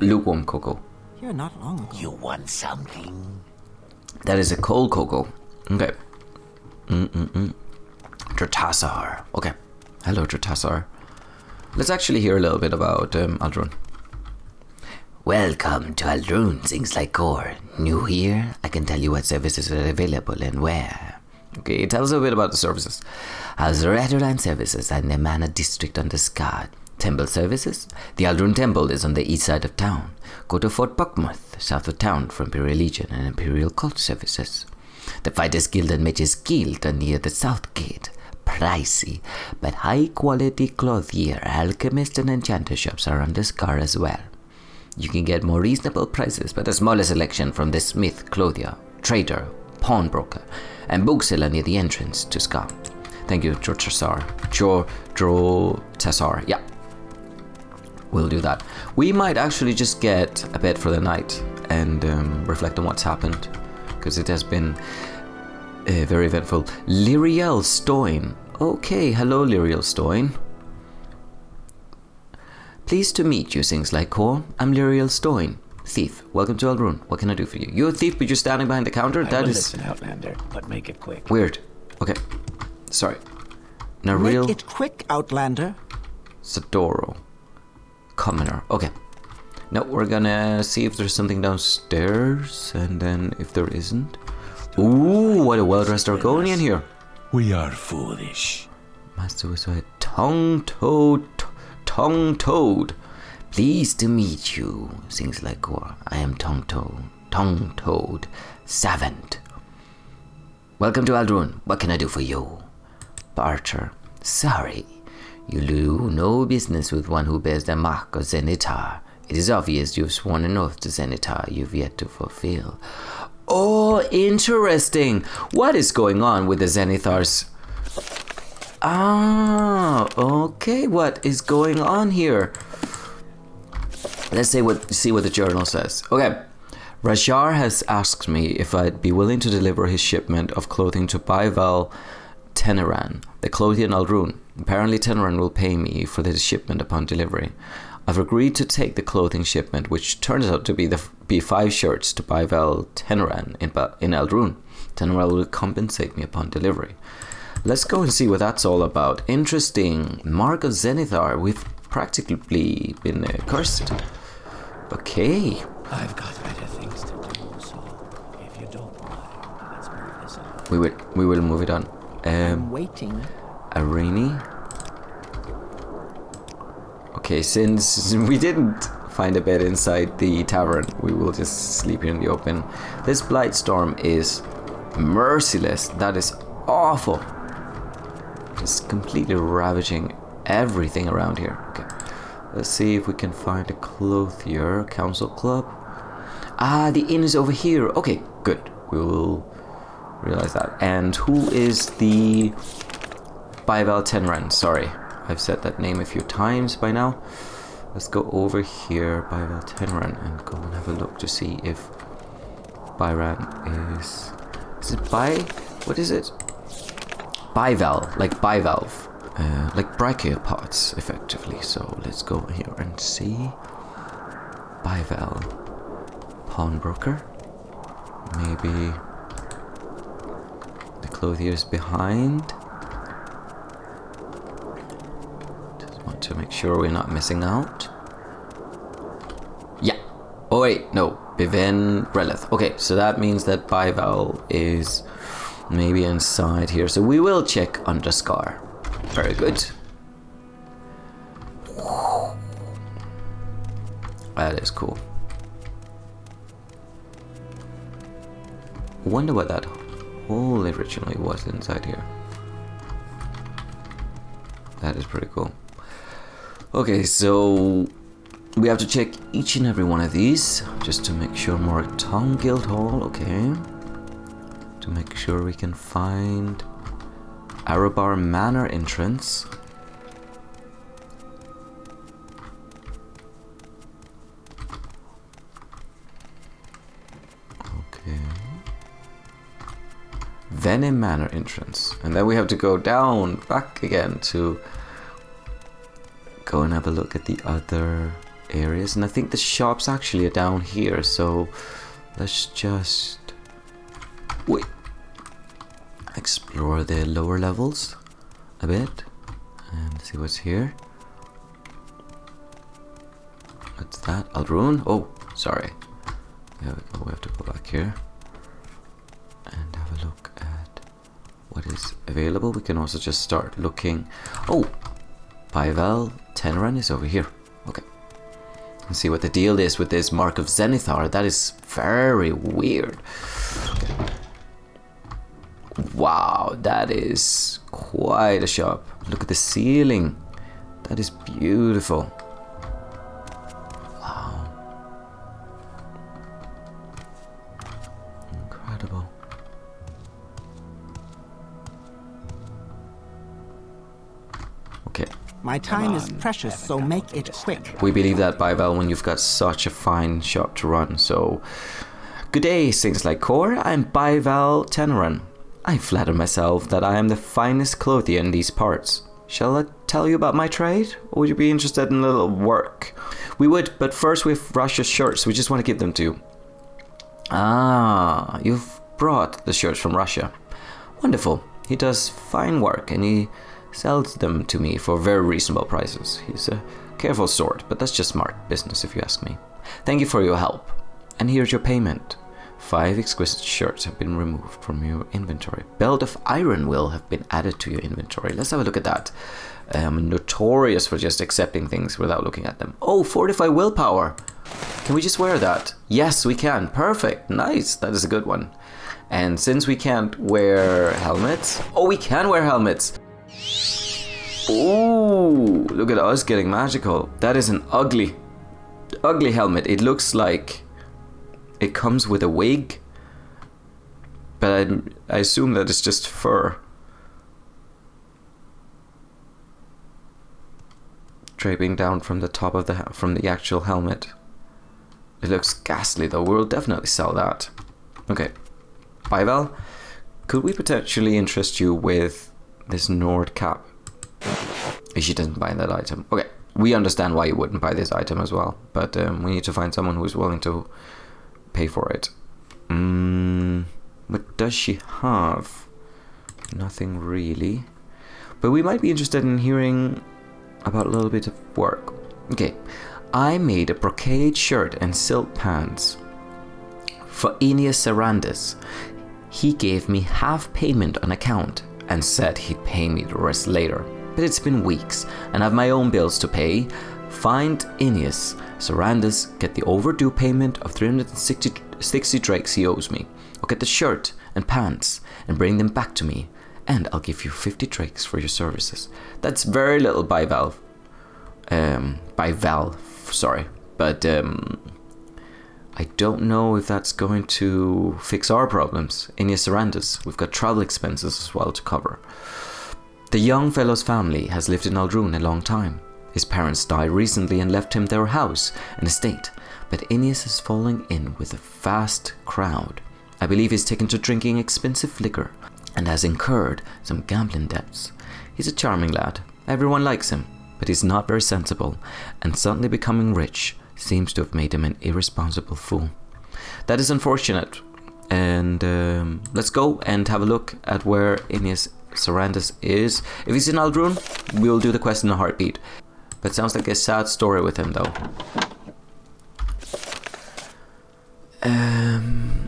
Speaker 1: Lukewarm cocoa.
Speaker 2: Here not long ago.
Speaker 4: You want something?
Speaker 1: That is a cold cocoa. Okay. Dratassar. Okay. Hello, Dratassar. Let's actually hear a little bit about Ald'ruhn.
Speaker 7: Welcome to Ald'ruhn, things like Cor. New here? I can tell you what services are available and where.
Speaker 1: Okay, tell us a bit about the services.
Speaker 7: Ald'ruhn services are in the Manor District under Skar. Temple services? The Ald'ruhn Temple is on the east side of town. Go to Fort Buckmouth, south of town, for Imperial Legion and Imperial Cult services. The Fighters Guild and Mages Guild are near the south gate. Pricey, but high-quality clothier, alchemist and enchanter shops are under Skar as well. You can get more reasonable prices, but a smaller selection from the smith, clothier, trader, pawnbroker, and bookseller near the entrance to Skar.
Speaker 1: Thank you, Dratassar. Dratassar, yeah. We'll do that. We might actually just get a bed for the night and reflect on what's happened, because it has been very eventful. Lyriel Stoin. Okay, hello, Lyriel Stoin. Pleased to meet you, things like Cor. I'm Lyriel Stoin, thief. Welcome to Ald'ruhn. What can I do for you? You're a thief, but you're standing behind the counter?
Speaker 4: That is listen, Outlander, but make it quick.
Speaker 1: Weird. Okay. Sorry. Now,
Speaker 2: Make it quick, Outlander.
Speaker 1: Sadoro. Commoner. Okay. Now we're gonna see if there's something downstairs, and then if there isn't. Ooh, what a well-dressed Argonian here.
Speaker 4: We are foolish.
Speaker 1: Master was a tongue-toed.
Speaker 7: Pleased to meet you, things like Cor. I am tongue-toed, savant. Welcome to Ald'ruhn. What can I do for you? Archer. Sorry, you do no business with one who bears the mark of Zenitar. It is obvious you've sworn an oath to Zenitar you've yet to fulfill.
Speaker 1: Oh, interesting. What is going on with the Zenithars? Ah, okay. What is going on here? Let's see what the journal says. Okay. Rajar has asked me if I'd be willing to deliver his shipment of clothing to Baival Teneran, the clothier in Ald'ruhn. Apparently Teneran will pay me for the shipment upon delivery. I've agreed to take the clothing shipment, which turns out to be 5 shirts to Baival Teneran in Ald'ruhn. Teneran will compensate me upon delivery. Let's go and see what that's all about. Interesting. Mark of Zenithar. We've practically been cursed. Okay.
Speaker 4: I've got better things to do, so if you don't mind, let's move this on.
Speaker 1: We will move it on.
Speaker 2: I'm waiting.
Speaker 1: Irene. Okay, since we didn't find a bed inside the tavern, we will just sleep here in the open. This Blightstorm is merciless. That is awful. Just completely ravaging everything around here. Okay, let's see if we can find a clothier. Council Club. Ah, the inn is over here. Okay, good. We will realize that. And who is the Baival Teneran? Sorry, I've said that name a few times by now. Let's go over here, Baival Teneran, and go and have a look to see if Byran is it Bi? What is it? Bivalve, like bivalve, like brachiopods, effectively. So let's go here and see. Bivalve, pawnbroker. Maybe the clothier's behind. Just want to make sure we're not missing out. Yeah. Oh wait, no. Biven Relith. Okay, so that means that Bivalve is maybe inside here. So we will check under Skar. Very good. That is cool. Wonder what that hole originally was inside here. That is pretty cool. Okay, so we have to check each and every one of these just to make sure. More Tongue Guild Hall, okay. To make sure we can find Arabar Manor entrance. then a manor entrance. And then we have to go down, back again to go and have a look at the other areas. And I think the shops actually are down here, so let's just explore the lower levels a bit and see what's here. What's that? Ald'ruhn? Oh, sorry. We have to go back here and have a look at what is available. We can also just start looking. Oh, Pavel Tenran is over here. Okay. And see what the deal is with this Mark of Zenithar. That is very weird. Okay. Wow, that is quite a shop. Look at the ceiling. That is beautiful. Wow. Incredible. Okay.
Speaker 2: My time is precious, so make it quick.
Speaker 1: We believe that, Pavel, when you've got such a fine shop to run, so... Good day, things like Cor. I'm Pavel Tenran. I flatter myself that I am the finest clothier in these parts. Shall I tell you about my trade? Or would you be interested in a little work? We would, but first we have Russia's shirts. We just want to give them to you. Ah, you've brought the shirts from Russia. Wonderful. He does fine work and he sells them to me for very reasonable prices. He's a careful sort, but that's just smart business if you ask me. Thank you for your help. And here's your payment. 5 exquisite shirts have been removed from your inventory. Belt of iron will have been added to your inventory. Let's have a look at that. I'm notorious for just accepting things without looking at them. Oh, 45 willpower. Can we just wear that? Yes, we can. Perfect. Nice. That is a good one. And since we can't wear helmets... Oh, we can wear helmets. Ooh, look at us getting magical. That is an ugly helmet. It looks like... It comes with a wig, but I assume that it's just fur. Draping down from the top of from the actual helmet. It looks ghastly though. We'll definitely sell that. Okay, Pavel, could we potentially interest you with this Nord cap? If she doesn't buy that item. Okay, we understand why you wouldn't buy this item as well, but we need to find someone who's willing to pay for it. What does she have? Nothing really. But we might be interested in hearing about a little bit of work. Okay. I made a brocade shirt and silk pants for Aeneas Sarandis. He gave me half payment on account and said he'd pay me the rest later. But it's been weeks and I have my own bills to pay. Find Aeneas Sarandis, get the overdue payment of 360 drakes he owes me. I'll get the shirt and pants and bring them back to me, and I'll give you 50 drakes for your services. That's very little by Valve. Sorry. But I don't know if that's going to fix our problems. Aeneas Sarandis, we've got travel expenses as well to cover. The young fellow's family has lived in Ald'ruhn a long time. His parents died recently and left him their house and estate, but Aeneas is falling in with a vast crowd. I believe he's taken to drinking expensive liquor and has incurred some gambling debts. He's a charming lad. Everyone likes him, but he's not very sensible, and suddenly becoming rich seems to have made him an irresponsible fool. That is unfortunate, and let's go and have a look at where Aeneas Sarandis is. If he's in Ald'ruhn, we'll do the quest in a heartbeat. But sounds like a sad story with him, though.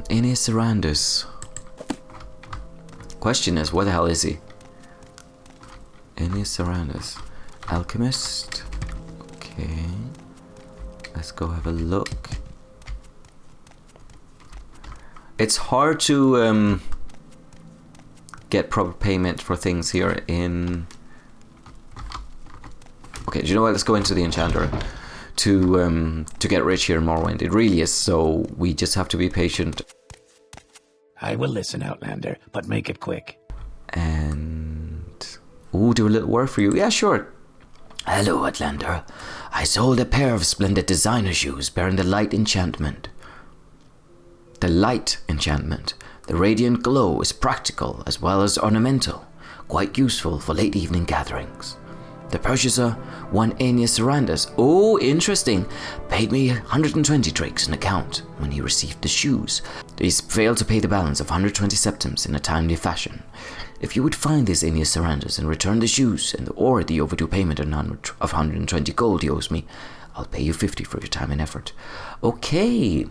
Speaker 1: Aeneas Sarandis. Question is, where the hell is he? Aeneas Sarandis. Alchemist. Okay. Let's go have a look. It's hard to get proper payment for things here in... Okay, do you know what? Let's go into the enchanter to get rich here in Morrowind. It really is, so we just have to be patient.
Speaker 4: I will listen, Outlander, but make it quick.
Speaker 1: And... Ooh, do a little work for you. Yeah, sure.
Speaker 7: Hello, Outlander. I sold a pair of splendid designer shoes bearing the light enchantment.
Speaker 1: The light enchantment.
Speaker 7: The radiant glow is practical as well as ornamental, quite useful for late evening gatherings. The purchaser, one Aeneas Sarandus, oh interesting, paid me 120 drakes in account when he received the shoes. He's failed to pay the balance of 120 septims in a timely fashion. If you would find this Aeneas Sarandus and return the shoes or the overdue payment of 120 gold he owes me, I'll pay you 50 for your time and effort. Okay,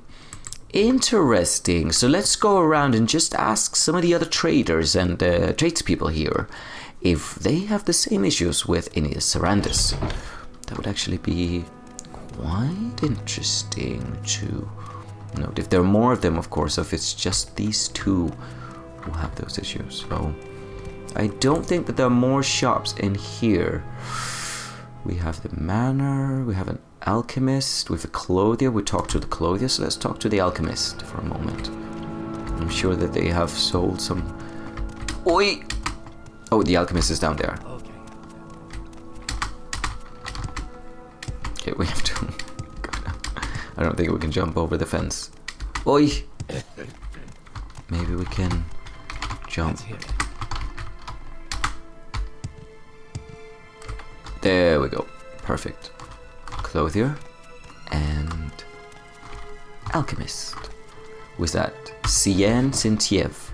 Speaker 7: interesting. So let's go around and just ask some of the other traders and tradespeople here if they have the same issues with Aeneas Sarandus. That would actually be quite interesting to note. If there are more of them, of course, if it's just these two who have those issues. So I don't think that there are more shops in here. We have the manor, we have an alchemist, we have a clothier. We talked to the clothier, so let's talk to the alchemist for a moment. I'm sure that they have sold some... Oi! Oh, the alchemist is down there. Okay, we have to... I don't think we can jump over the fence. Oi! Maybe we can jump. There we go. Perfect. Clothier and alchemist. Was that Kien Sentiev?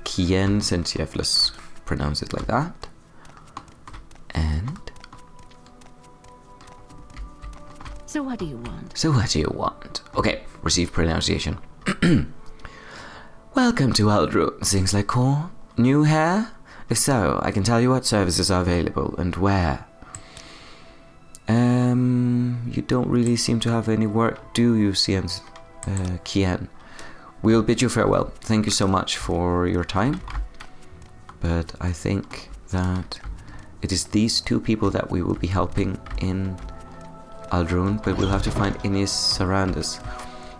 Speaker 7: Kien Sentiev, let's pronounce it like that. And...
Speaker 8: So what do you want?
Speaker 7: So what do you want? Okay, receive pronunciation. Welcome to Ald'ruhn, seems like Cor. New hair? If so, I can tell you what services are available and where. You don't really seem to have any work, do you, Kien? We'll bid you farewell. Thank you so much for your time. But I think that it is these two people that we will be helping in Ald'ruhn, but we'll have to find Aeneas Sarandus.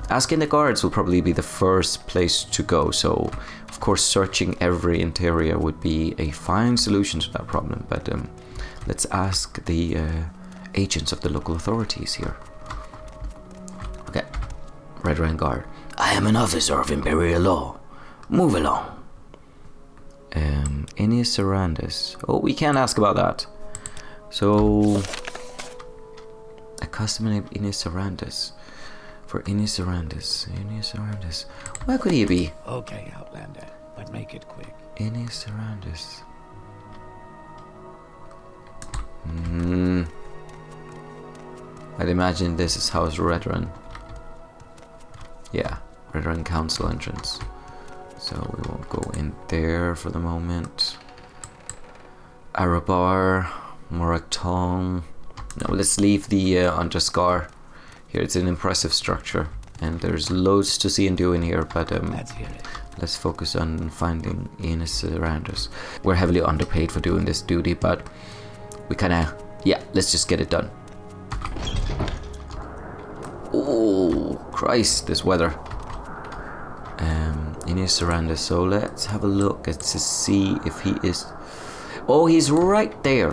Speaker 7: Asking the guards will probably be the first place to go, so of course searching every interior would be a fine solution to that problem, but let's ask the agents of the local authorities here. Okay, Red Rank Guard. I am an officer of Imperial Law. Move along. Aeneas Sarandus. Oh, we can't ask about that. So, a customer named Aeneas Sarandus. For Aeneas Sarandus. Aeneas Sarandus. Where could he be?
Speaker 4: Okay, Outlander, but make it quick.
Speaker 7: Aeneas Sarandus. I'd imagine this is House Redrun. Yeah, Redrun Council entrance. So we won't go in there for the moment. Arabar, Moraktong. No, let's leave the Under-Skar. Here it's an impressive structure, and there's loads to see and do in here, but let's focus on finding Aeneas Sarandus. We're heavily underpaid for doing this duty, but we kinda, yeah, let's just get it done. Oh, Christ, this weather. Aeneas Sarandus, so let's have a look to see if he is... Oh, he's right there.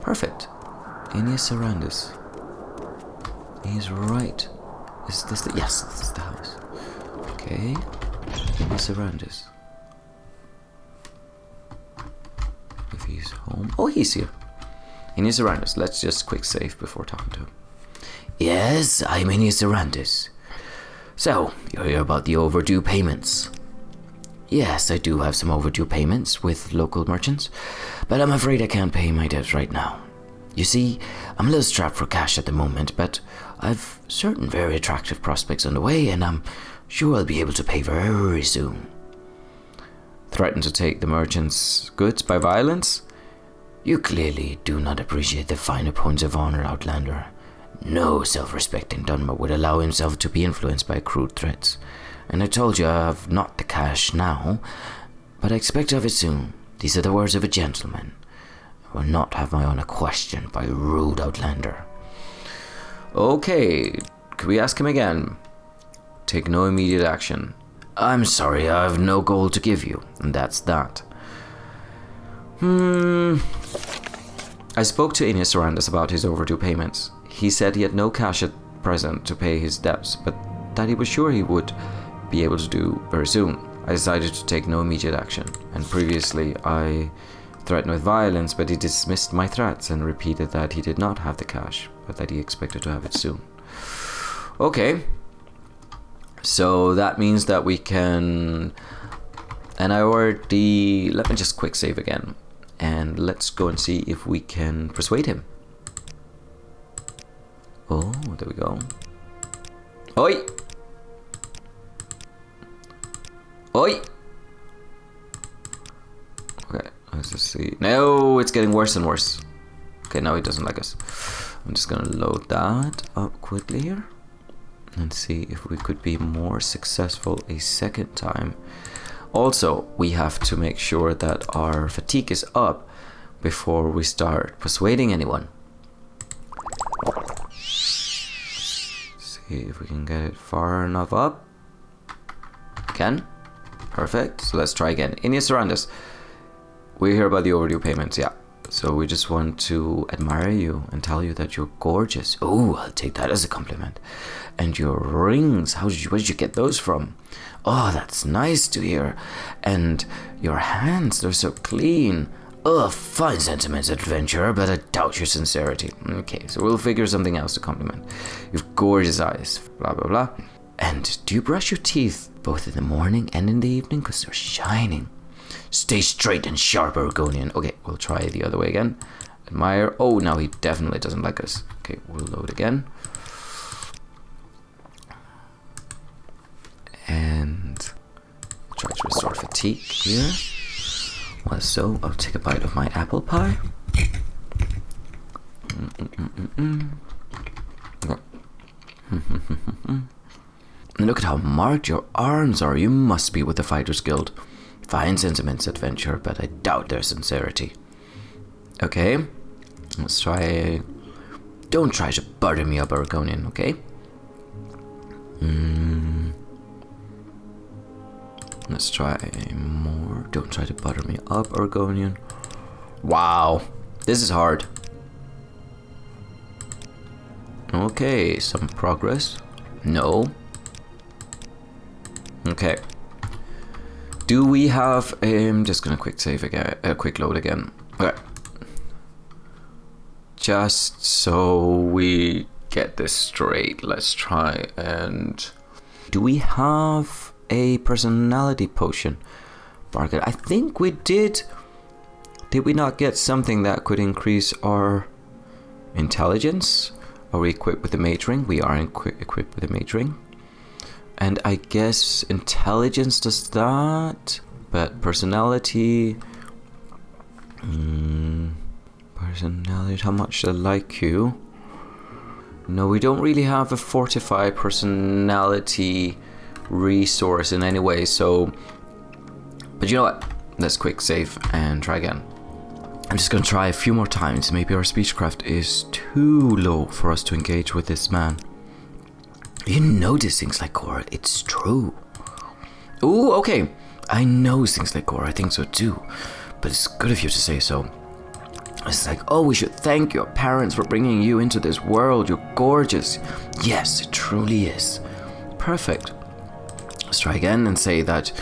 Speaker 7: Perfect. Aeneas Sarandus. He's right. Is this the... Yes, this is the house. Okay. Aeneas Sarandus. If he's home... Oh, he's here. Aeneas Sarandus. Let's just quick save before talking to him. Yes, I'm Aeneas Sarandus. So, you're here about the overdue payments. Yes, I do have some overdue payments with local merchants, but I'm afraid I can't pay my debts right now. You see, I'm a little strapped for cash at the moment, but I've certain very attractive prospects on the way, and I'm sure I'll be able to pay very soon. Threaten to take the merchant's goods by violence? You clearly do not appreciate the finer points of honor, Outlander. No self-respecting Dunmer would allow himself to be influenced by crude threats. And I told you I have not the cash now, but I expect to have it soon. These are the words of a gentleman. I will not have my honor questioned by a rude Outlander. Okay, could we ask him again? Take no immediate action. I'm sorry, I have no gold to give you, and that's that. I spoke to Aeneas Sarandus about his overdue payments. He said he had no cash at present to pay his debts, but that he was sure he would
Speaker 1: be able to do very soon. I decided to take no immediate action, and previously I threatened with violence, but he dismissed my threats and repeated that he did not have the cash, but that he expected to have it soon. Okay, so that means that we can, and I already, let me just quick save again, and let's go and see if we can persuade him. Oh, there we go. Oi! Oi! Okay, let's just see. No, it's getting worse and worse. Okay, now he doesn't like us. I'm just gonna load that up quickly here and see if we could be more successful a second time. Also, we have to make sure that our fatigue is up before we start persuading anyone. See if we can get it far enough up. Can? Perfect. So let's try again. Ineos surround us. We're here about the overdue payments, yeah. So we just want to admire you and tell you that you're gorgeous. Oh, I'll take that as a compliment. And your rings, where did you get those from? Oh, that's nice to hear. And your hands, they're so clean. Oh, fine sentiments, adventurer, but I doubt your sincerity. Okay, so we'll figure something else to compliment. You've gorgeous eyes, blah, blah, blah. And do you brush your teeth both in the morning and in the evening? Because they're shining. Stay straight and sharp, Argonian. Okay, we'll try the other way again. Admire. Oh, now he definitely doesn't like us. Okay, we'll load again. And try to restore fatigue here. Well, so I'll take a bite of my apple pie. And look at how marked your arms are. You must be with the Fighters Guild. Fine sentiments, adventure, but I doubt their sincerity. Okay, let's try. Don't try to butter me up, Argonian, okay? Let's try more. Don't try to butter me up, Argonian. Wow, this is hard. Okay, some progress. No. Okay. Do we have? I'm just gonna quick save again. Quick load again. Okay. Just so we get this straight, let's try and. Do we have a personality potion? Bargain. I think we did. Did we not get something that could increase our intelligence? Are we equipped with the mage ring? We are equipped with the mage ring. And I guess intelligence does that, but personality, personality, how much I like you. No, we don't really have a fortified personality resource in any way, so, but you know what, let's quick save and try again. I'm just gonna try a few more times. Maybe our speechcraft is too low for us to engage with this man. You know these things like Cor, it's true. Ooh, okay. I know things like Cor, I think so too. But it's good of you to say so. It's like, oh, we should thank your parents for bringing you into this world. You're gorgeous. Yes, it truly is. Perfect. Let's try again and say that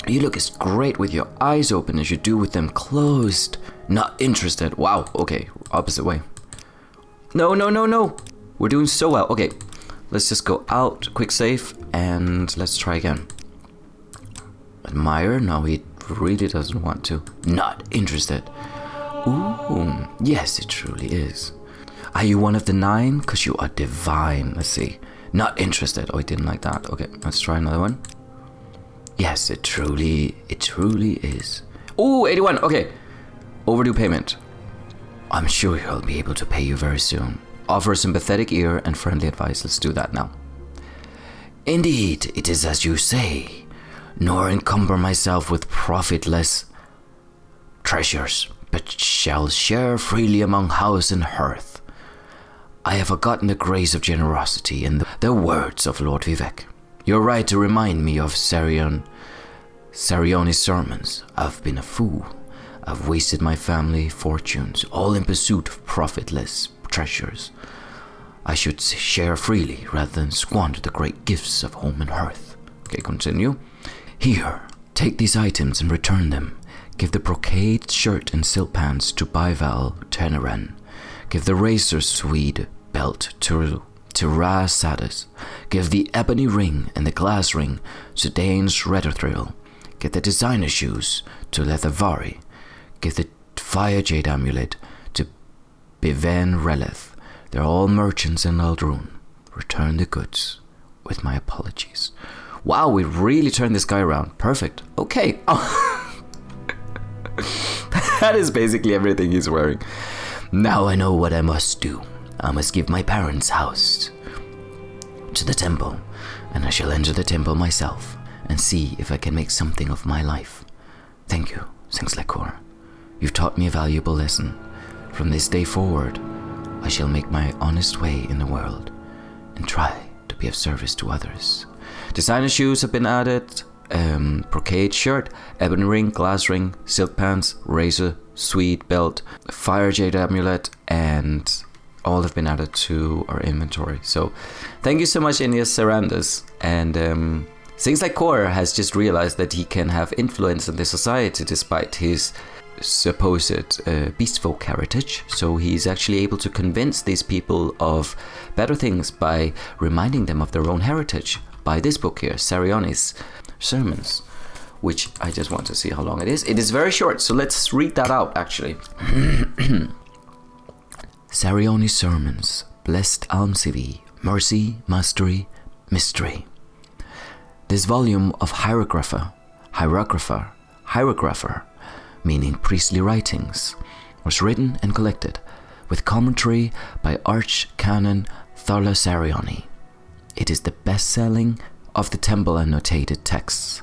Speaker 1: you look as great with your eyes open as you do with them closed. Not interested. Wow, okay, opposite way. No, no, no, no. We're doing so well. Okay. Let's just go out, quick save, and let's try again. Admire? No, he really doesn't want to. Not interested. Ooh, yes, it truly is. Are you one of the 9? Because you are divine. Let's see. Not interested. Oh, he didn't like that. Okay, let's try another one. Yes, it truly is. Ooh, 81. Okay. Overdue payment. I'm sure he'll be able to pay you very soon. Offer a sympathetic ear and friendly advice. Let's do that now. Indeed, it is as you say, nor encumber myself with profitless treasures, but shall share freely among house and hearth. I have forgotten the grace of generosity in the words of Lord Vivek. You're right to remind me of Saryoni's sermons. I've been a fool. I've wasted my family fortunes, all in pursuit of profitless treasures. I should share freely rather than squander the great gifts of home and hearth. Okay, continue. Here, take these items and return them. Give the brocade shirt and silk pants to Baival Teneren. Give the razor swede belt to Ras Sadis. Give the ebony ring and the glass ring to Dane's Redderthrill. Give the designer shoes to Lethavari. Give the fire jade amulet to Biven Releth. They're all merchants in Ald'ruhn. Return the goods with my apologies. Wow, we really turned this guy around. Perfect. Okay. Oh. That is basically everything he's wearing. Now I know what I must do. I must give my parents' house to the temple, and I shall enter the temple myself and see if I can make something of my life. Thank you, Cor. You've taught me a valuable lesson. From this day forward, I shall make my honest way in the world and try to be of service to others. Designer shoes have been added, brocade shirt, ebony ring, glass ring, silk pants, razor, swede belt, fire jade amulet, and all have been added to our inventory. So thank you so much, Ineas Sarandis. And seems like Cor has just realized that he can have influence in the society despite his supposed beastfolk heritage. So he's actually able to convince these people of better things by reminding them of their own heritage by this book here, Saryoni's Sermons, which I just want to see how long it is. It is very short, so let's read that out actually. Saryoni's Sermons, Blessed Almsivi, Mercy, Mastery, Mystery. This volume of hierographer, meaning priestly writings, was written and collected with commentary by Archcanon Tharla Saryoni. It is the best-selling of the temple annotated texts,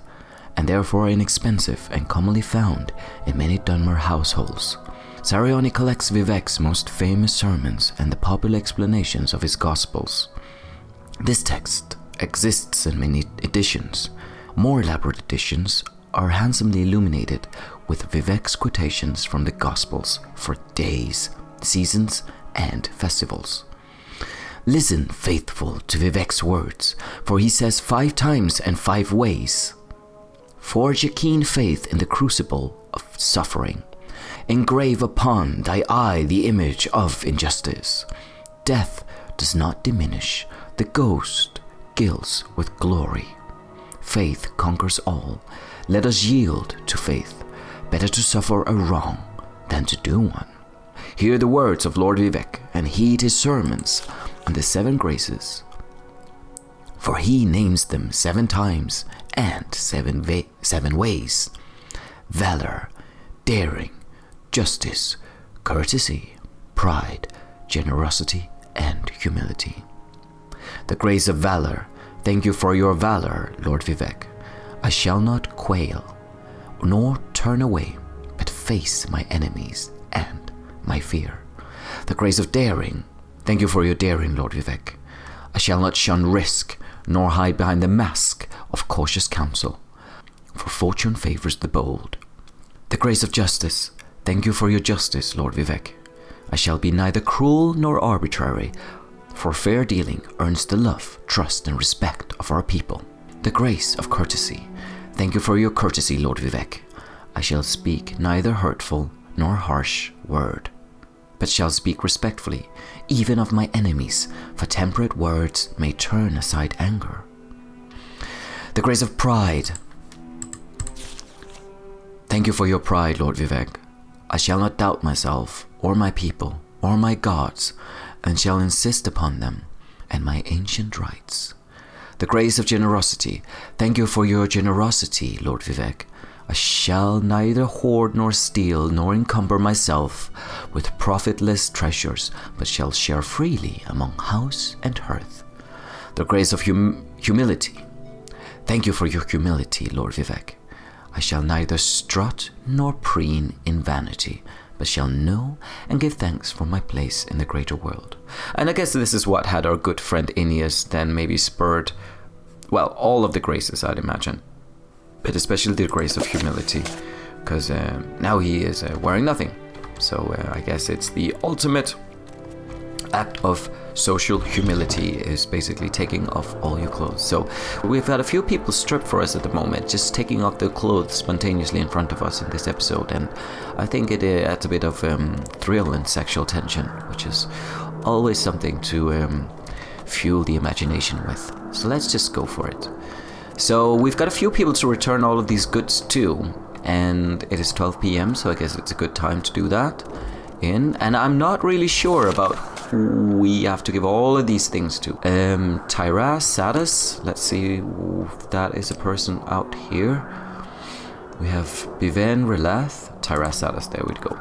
Speaker 1: and therefore inexpensive and commonly found in many Dunmer households. Saryoni collects Vivek's most famous sermons and the popular explanations of his Gospels. This text exists in many editions. More elaborate editions are handsomely illuminated with Vivek's quotations from the Gospels for days, seasons, and festivals. Listen, faithful, to Vivek's words, for he says 5 times and 5 ways. Forge a keen faith in the crucible of suffering. Engrave upon thy eye the image of injustice. Death does not diminish, the ghost gilds with glory. Faith conquers all. Let us yield to faith. Better to suffer a wrong than to do one. Hear the words of Lord Vivek and heed his sermons on the 7 graces, for he names them 7 times and 7 ways: valor, daring, justice, courtesy, pride, generosity, and humility. The grace of valor. Thank you for your valor, Lord Vivek. I shall not quail, nor turn away, but face my enemies and my fear. The grace of daring. Thank you for your daring, Lord Vivek. I shall not shun risk, nor hide behind the mask of cautious counsel, for fortune favors the bold. The grace of justice. Thank you for your justice, Lord Vivek. I shall be neither cruel nor arbitrary, for fair dealing earns the love, trust, and respect of our people. The grace of courtesy. Thank you for your courtesy, Lord Vivek. I shall speak neither hurtful nor harsh word, but shall speak respectfully, even of my enemies, for temperate words may turn aside anger. The grace of pride. Thank you for your pride, Lord Vivek. I shall not doubt myself, or my people, or my gods, and shall insist upon them and my ancient rights. The grace of generosity. Thank you for your generosity, Lord Vivek. I shall neither hoard nor steal nor encumber myself with profitless treasures, but shall share freely among house and hearth. The grace of humility. Thank you for your humility, Lord Vivek. I shall neither strut nor preen in vanity, but shall know and give thanks for my place in the greater world. And I guess this is what had our good friend Ineas then maybe spurred, well, all of the graces, I'd imagine. But especially the grace of humility, because now he is wearing nothing. So I guess it's the ultimate act of social humility is basically taking off all your clothes. So we've had a few people strip for us at the moment, just taking off their clothes spontaneously in front of us in this episode, and I think it adds a bit of thrill and sexual tension, which is always something to fuel the imagination with. So let's just go for it. So we've got a few people to return all of these goods to, and it is 12 p.m, so I guess it's a good time to do that. And I'm not really sure about who we have to give all of these things to. Tyra Sadis, let's see if that is a person out here. We have Biven Relath, Tyra Sadis, there we go.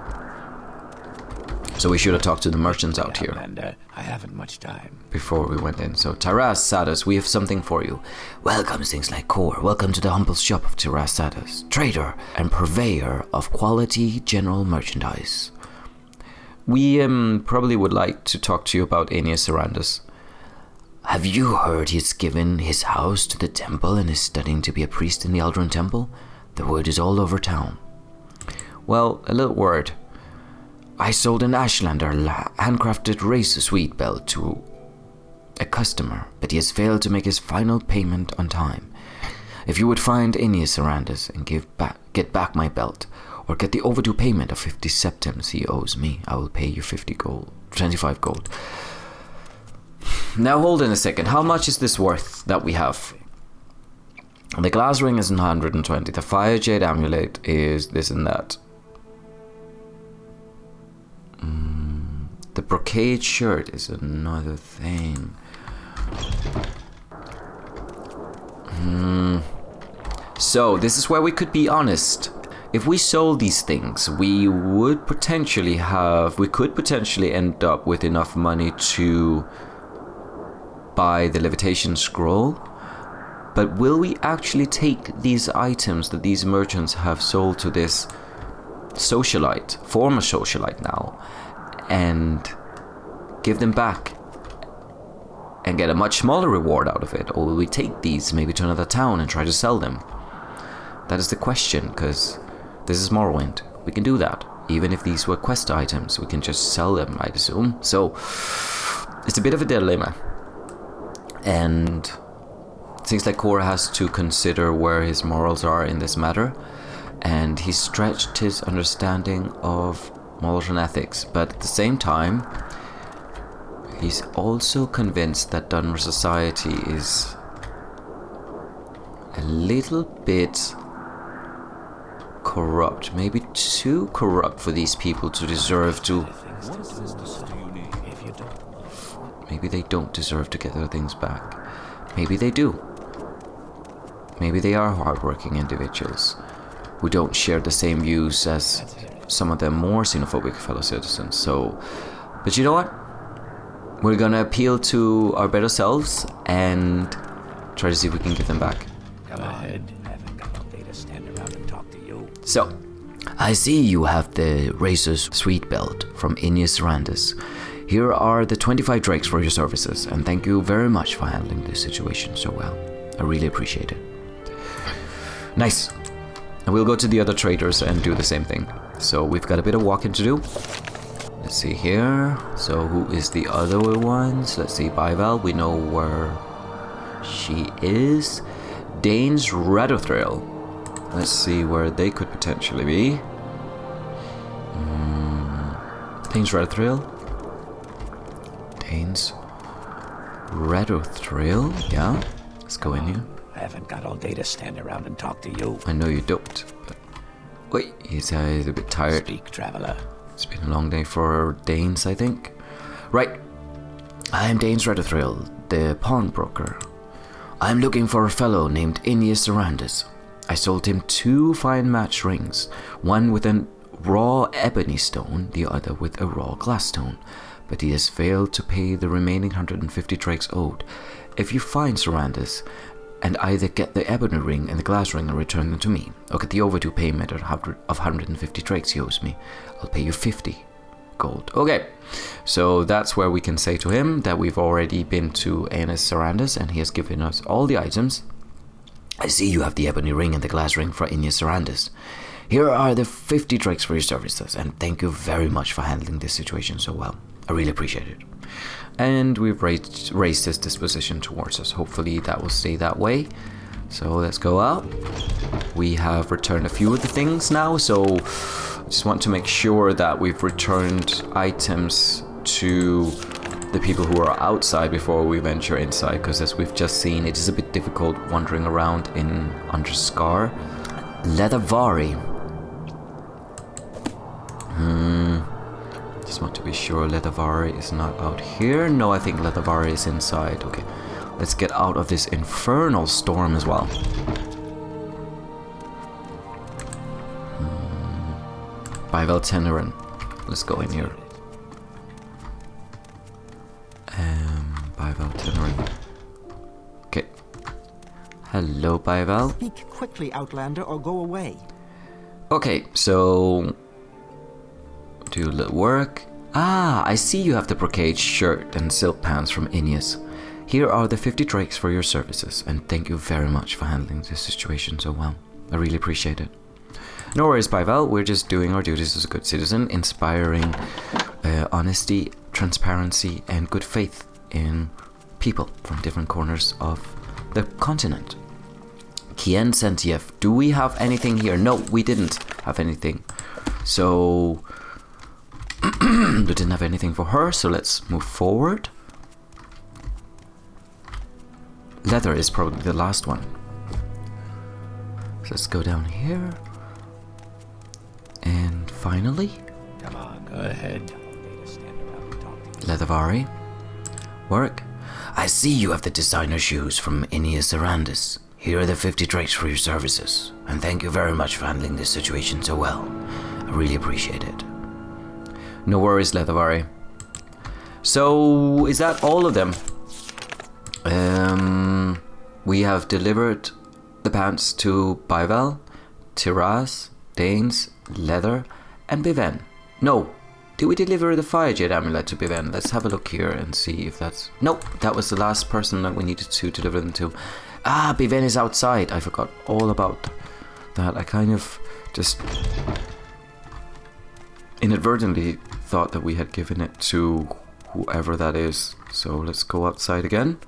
Speaker 1: So we should have talked to the merchants out here.
Speaker 4: And I haven't much time.
Speaker 1: Before we went in. So Tyra Sadis, we have something for you. Welcome, things like Cor. Welcome to the humble shop of Tyra Sadis, trader and purveyor of quality general merchandise. We probably would like to talk to you about Aeneas Sarandus. Have you heard he's given his house to the temple and is studying to be a priest in the Ald'ruhn Temple? The word is all over town. Well, a little word. I sold an Ashlander handcrafted razor sweet belt to a customer, but he has failed to make his final payment on time. If you would find Aeneas Sarandus and get back my belt, or get the overdue payment of 50 septims he owes me, I will pay you 25 gold. Now hold on a second, how much is this worth that we have? The glass ring is 120, the fire jade amulet is this and that. The brocade shirt is another thing. So this is where we could be honest. If we sold these things, we could potentially end up with enough money to buy the levitation scroll. But will we actually take these items that these merchants have sold to this socialite, former socialite now, and give them back and get a much smaller reward out of it? Or will we take these maybe to another town and try to sell them? That is the question, because this is Morrowind. We can do that. Even if these were quest items, we can just sell them, I'd assume. So, it's a bit of a dilemma. And it seems like Cor has to consider where his morals are in this matter. And he stretched his understanding of morals and ethics. But at the same time, he's also convinced that Dunmer society is a little bit corrupt, maybe too corrupt for these people to deserve to. Maybe they don't deserve to get their things back. Maybe they do. Maybe they are hardworking individuals who don't share the same views as some of their more xenophobic fellow citizens. So, but you know what? We're gonna appeal to our better selves and try to see if we can get them back.
Speaker 4: Go ahead. I haven't got all day to stand around and talk to you.
Speaker 1: So, I see you have the Razor's Sweet Belt from Aeneas Sarandus. Here are the 25 drakes for your services, and thank you very much for handling this situation so well. I really appreciate it. Nice. And we'll go to the other traders and do the same thing. So we've got a bit of walking to do. Let's see here. So who is the other ones? Let's see, Bival, we know where she is. Dane's Radothrill. Let's see where they could potentially be. Dane's Radothrill. Dane's Radothrill, yeah. Let's go in here.
Speaker 4: I haven't got all day to stand around and talk to you.
Speaker 1: I know you don't, but... Wait, he's a bit tired.
Speaker 4: Speak, traveler.
Speaker 1: It's been a long day for Danes, I think. Right. I am Dane's Radothrill, the pawnbroker. I am looking for a fellow named Aeneas Sarandus. I sold him 2 fine match rings, one with a raw ebony stone, the other with a raw glass stone, but he has failed to pay the remaining 150 drakes owed. If you find Sarandus, and either get the ebony ring and the glass ring and return them to me, or get the overdue payment of 150 drakes he owes me, I'll pay you 50 gold. Okay, so that's where we can say to him that we've already been to Aeneas Sarandus and he has given us all the items. I see you have the ebony ring and the glass ring for Aeneas Sarandus. Here are the 50 drakes for your services, and thank you very much for handling this situation so well. I really appreciate it. And we've raised his disposition towards us. Hopefully that will stay that way. So let's go out. We have returned a few of the things now, so I just want to make sure that we've returned items to the people who are outside before we venture inside, because as we've just seen, it is a bit difficult wandering around in Under-Skar. Leathervari. Just want to be sure Leathervari is not out here. No, I think Leathervari is inside. Okay, let's get out of this infernal storm as well. Bivel Tenerin. Let's go in here. Bivel Tenerin. Okay. Hello, Bivel.
Speaker 2: Speak quickly, Outlander, or go away.
Speaker 1: Okay, so do a little work. Ah, I see you have the brocade shirt and silk pants from Ineas. Here are the 50 drakes for your services, and thank you very much for handling this situation so well. I really appreciate it. No worries, Bivel. We're just doing our duties as a good citizen, inspiring honesty, transparency, and good faith in people from different corners of the continent. Kien Sentiev, do we have anything here? No, we didn't have anything. So we didn't have anything for her, so let's move forward. Leather is probably the last one. So let's go down here. And finally,
Speaker 4: come on, go ahead.
Speaker 1: Leathervari. Work. I see you have the designer shoes from Ineas Arandis. Here are the 50 drakes for your services. And thank you very much for handling this situation so well. I really appreciate it. No worries, Leathervari. So, is that all of them? We have delivered the pants to Bivel, Tiraz, Danes, Leather, and Biven. No, did we deliver the Fire Jade Amulet to Biven? Let's have a look here and see if that's... Nope, that was the last person that we needed to deliver them to. Ah, Biven is outside. I forgot all about that. I kind of just inadvertently thought that we had given it to whoever that is. So let's go outside again.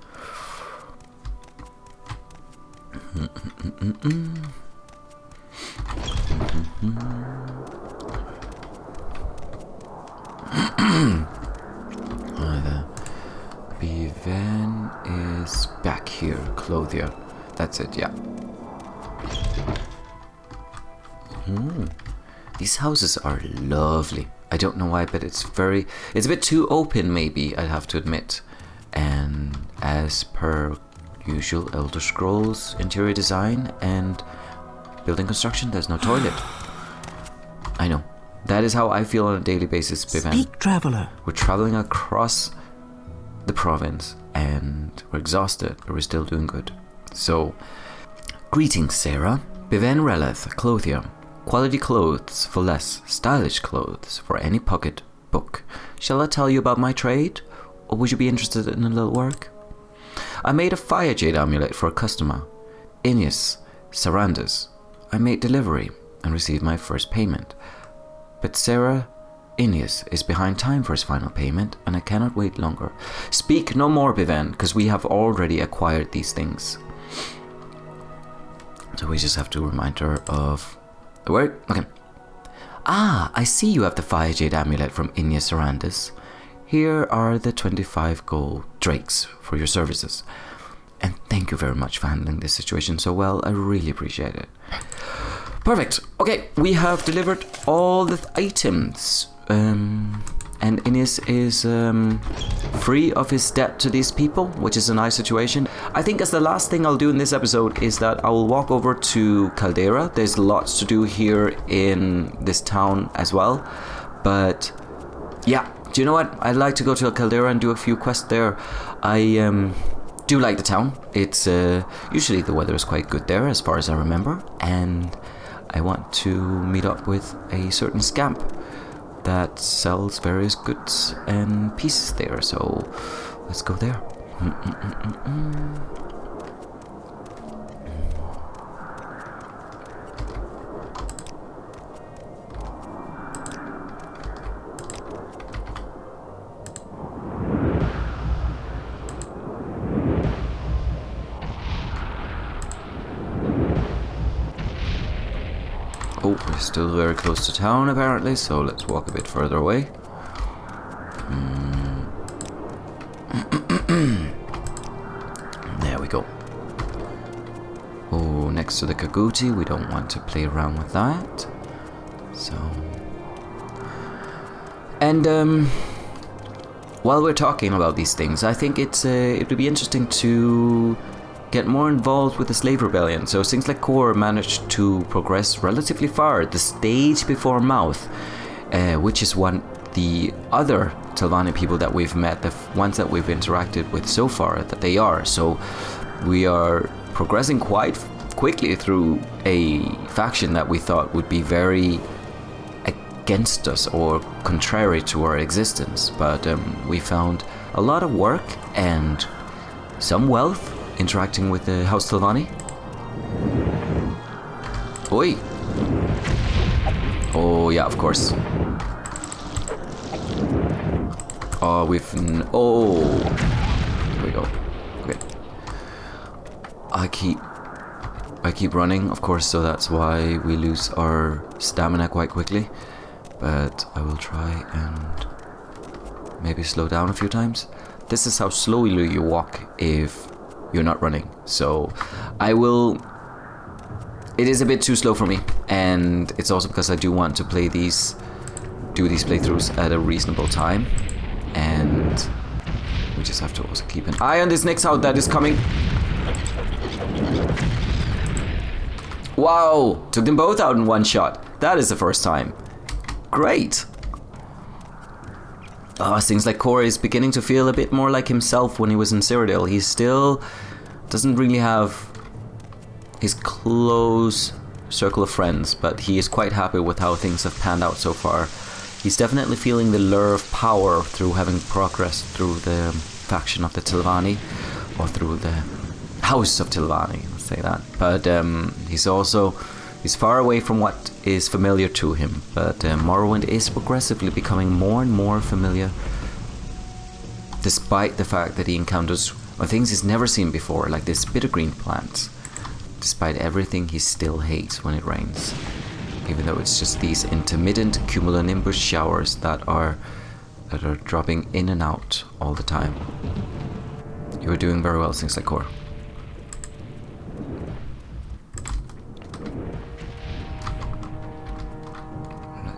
Speaker 1: Biven is back here. Clothier. That's it, yeah. These houses are lovely. I don't know why, but it's a bit too open, maybe, I'd have to admit. And as per usual Elder Scrolls interior design and building construction, there's no toilet. I know. That is how I feel on a daily basis, Biven.
Speaker 2: Speak, traveler.
Speaker 1: We're traveling across the province and we're exhausted, but we're still doing good. So, greetings, Sarah. Biven Releth, clothier. Quality clothes for less, stylish clothes for any pocket book. Shall I tell you about my trade, or would you be interested in a little work? I made a Fire Jade Amulet for a customer, Ineas Sarandis. I made delivery and received my first payment. But Sarah, Ineas is behind time for his final payment, and I cannot wait longer. Speak no more, Biven, because we have already acquired these things. So we just have to remind her of the word. Okay. Ah, I see you have the Fire Jade Amulet from Ineas Sarandis. Here are the 25 gold drakes for your services. And thank you very much for handling this situation so well. I really appreciate it. Perfect. Okay, we have delivered all the items. And Ineas is free of his debt to these people, which is a nice situation. I think as the last thing I'll do in this episode is that I will walk over to Caldera. There's lots to do here in this town as well. But yeah, do you know what? I'd like to go to Caldera and do a few quests there. I do like the town. It's usually the weather is quite good there as far as I remember. And I want to meet up with a certain scamp that sells various goods and pieces there, so let's go there.
Speaker 7: Oh, we're still very close to town apparently, so let's walk a bit further away. There we go. Oh, next to the Kaguti, we don't want to play around with that. So... And, while we're talking about these things, I think it would be interesting to get more involved with the slave rebellion. So things like Cor managed to progress relatively far at the stage before Mouth, which is one the other Telvanni people that we've met, the ones that we've interacted with so far, that they are. So we are progressing quite quickly through a faction that we thought would be very against us or contrary to our existence, but we found a lot of work and some wealth interacting with the House Telvanni. Oi! Oh yeah, of course. Oh, here we go. Okay. I keep running, of course, so that's why we lose our stamina quite quickly. But I will try and maybe slow down a few times. This is how slowly you walk if you're not running. So I will... It is a bit too slow for me, and it's also because I do want to do these playthroughs at a reasonable time. And we just have to also keep an eye on this next hound that is coming. Wow! Took them both out in one shot. That is the first time. Great! Oh, things like Cor is beginning to feel a bit more like himself when he was in Cyrodiil. He still doesn't really have his close circle of friends, but he is quite happy with how things have panned out so far. He's definitely feeling the lure of power through having progressed through the faction of the Telvanni, or through the House of Telvanni, let's say that. But he's far away from what is familiar to him, but Morrowind is progressively becoming more and more familiar, despite the fact that he encounters things he's never seen before, like this bittergreen plant. Despite everything, he still hates when it rains, even though it's just these intermittent cumulonimbus showers that are dropping in and out all the time. You're doing very well, things like Cor.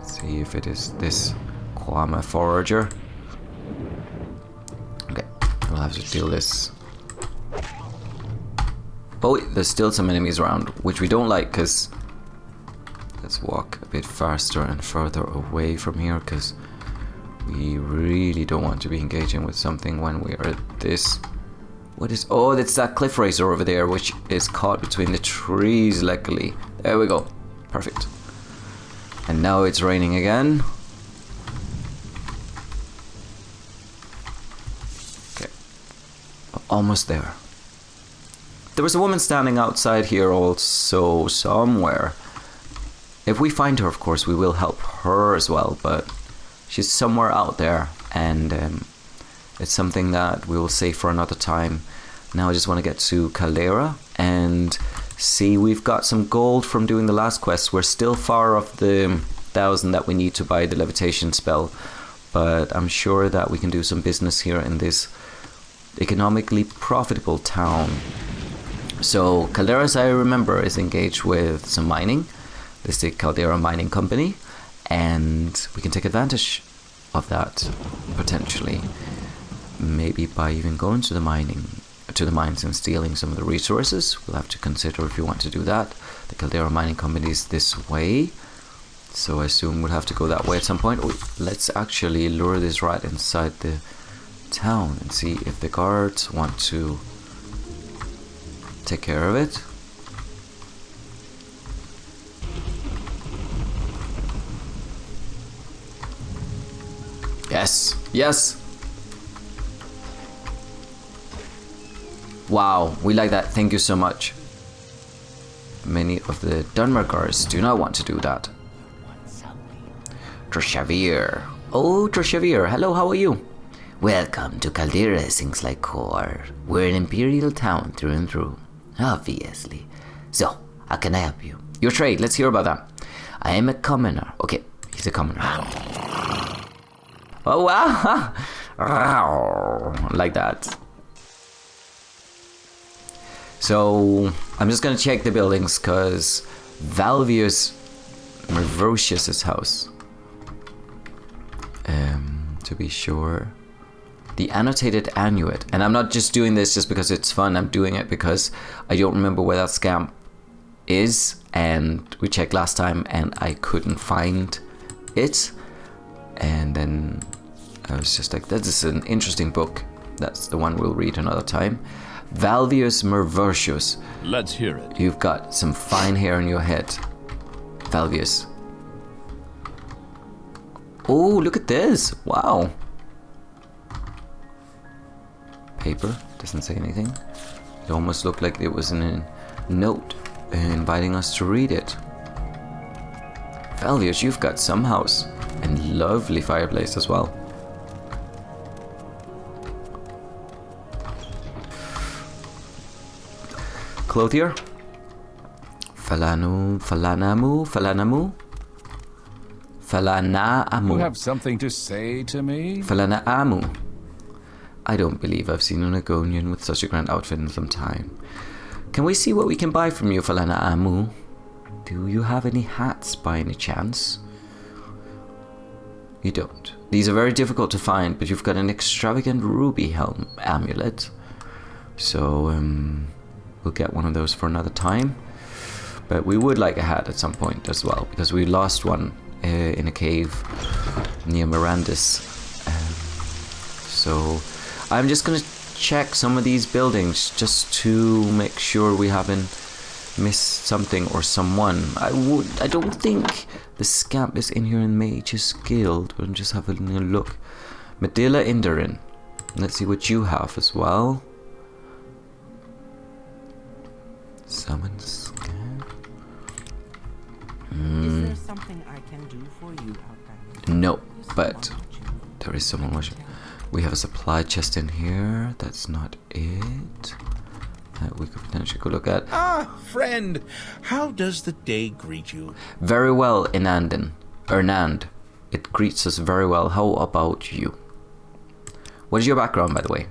Speaker 7: See if it is this Kwama forager. Okay, we'll have to deal this. Oh, there's still some enemies around, which we don't like, because let's walk a bit faster and further away from here, because we really don't want to be engaging with something when we are at this. What is... Oh, that's that cliff racer over there, which is caught between the trees, luckily. There we go. Perfect. And now it's raining again. Okay. Almost there. There was a woman standing outside here also somewhere. If we find her, of course, we will help her as well, but she's somewhere out there, and it's something that we will save for another time. Now I just want to get to Caldera and see, we've got some gold from doing the last quest. We're still far off the 1,000 that we need to buy the levitation spell, but I'm sure that we can do some business here in this economically profitable town. So Caldera, as I remember, is engaged with some mining. This is the Caldera Mining Company, and we can take advantage of that potentially. Maybe by even going to the mines and stealing some of the resources. We'll have to consider if we want to do that. The Caldera Mining Company is this way, so I assume we'll have to go that way at some point. Let's actually lure this right inside the town and see if the guards want to take care of it. Yes, yes. Wow, we like that. Thank you so much. Many of the Dunmerkars do not want to do that. Trashavir. Oh, Trashavir. Hello, how are you?
Speaker 12: Welcome to Caldera, things like Cor. We're an imperial town through and through. Obviously. So, how can I help you?
Speaker 7: Your trade, let's hear about that. I am a commoner. Okay, he's a commoner. Oh wow! Like that. So I'm just gonna check the buildings because Valvius Mercantile house. To be sure. The annotated annuit. And I'm not just doing this just because it's fun. I'm doing it because I don't remember where that scamp is. And we checked last time and I couldn't find it. And then I was just like, this is an interesting book. That's the one we'll read another time. Valvius Mercantile.
Speaker 9: Let's hear it.
Speaker 7: You've got some fine hair on your head. Valvius. Oh, look at this. Wow. Paper. Doesn't say anything. It almost looked like it was in a note inviting us to read it. Valvius, you've got some house. And lovely fireplace as well. Clothier. Falanaamu.
Speaker 9: You have something to say to me?
Speaker 7: Falanaamu. I don't believe I've seen an Agonian with such a grand outfit in some time. Can we see what we can buy from you, Falanaamu? Do you have any hats by any chance? You don't. These are very difficult to find, but you've got an extravagant ruby helm amulet. So, we'll get one of those for another time. But we would like a hat at some point as well, because we lost one in a cave near Mirandus. So I'm just gonna check some of these buildings just to make sure we haven't missed something or someone. I don't think the scamp is in here in Mage's Guild, but I'm just having a look. Medilla Indarin. Let's see what you have as well. Summon scam.
Speaker 2: Is there something I can do for you, Outlander?
Speaker 7: No, but there is someone watching. We have a supply chest in here. That's not it. That we could potentially go look at.
Speaker 13: Ah, friend. How does the day greet you?
Speaker 7: Very well, Ernand. It greets us very well. How about you? What is your background, by the way?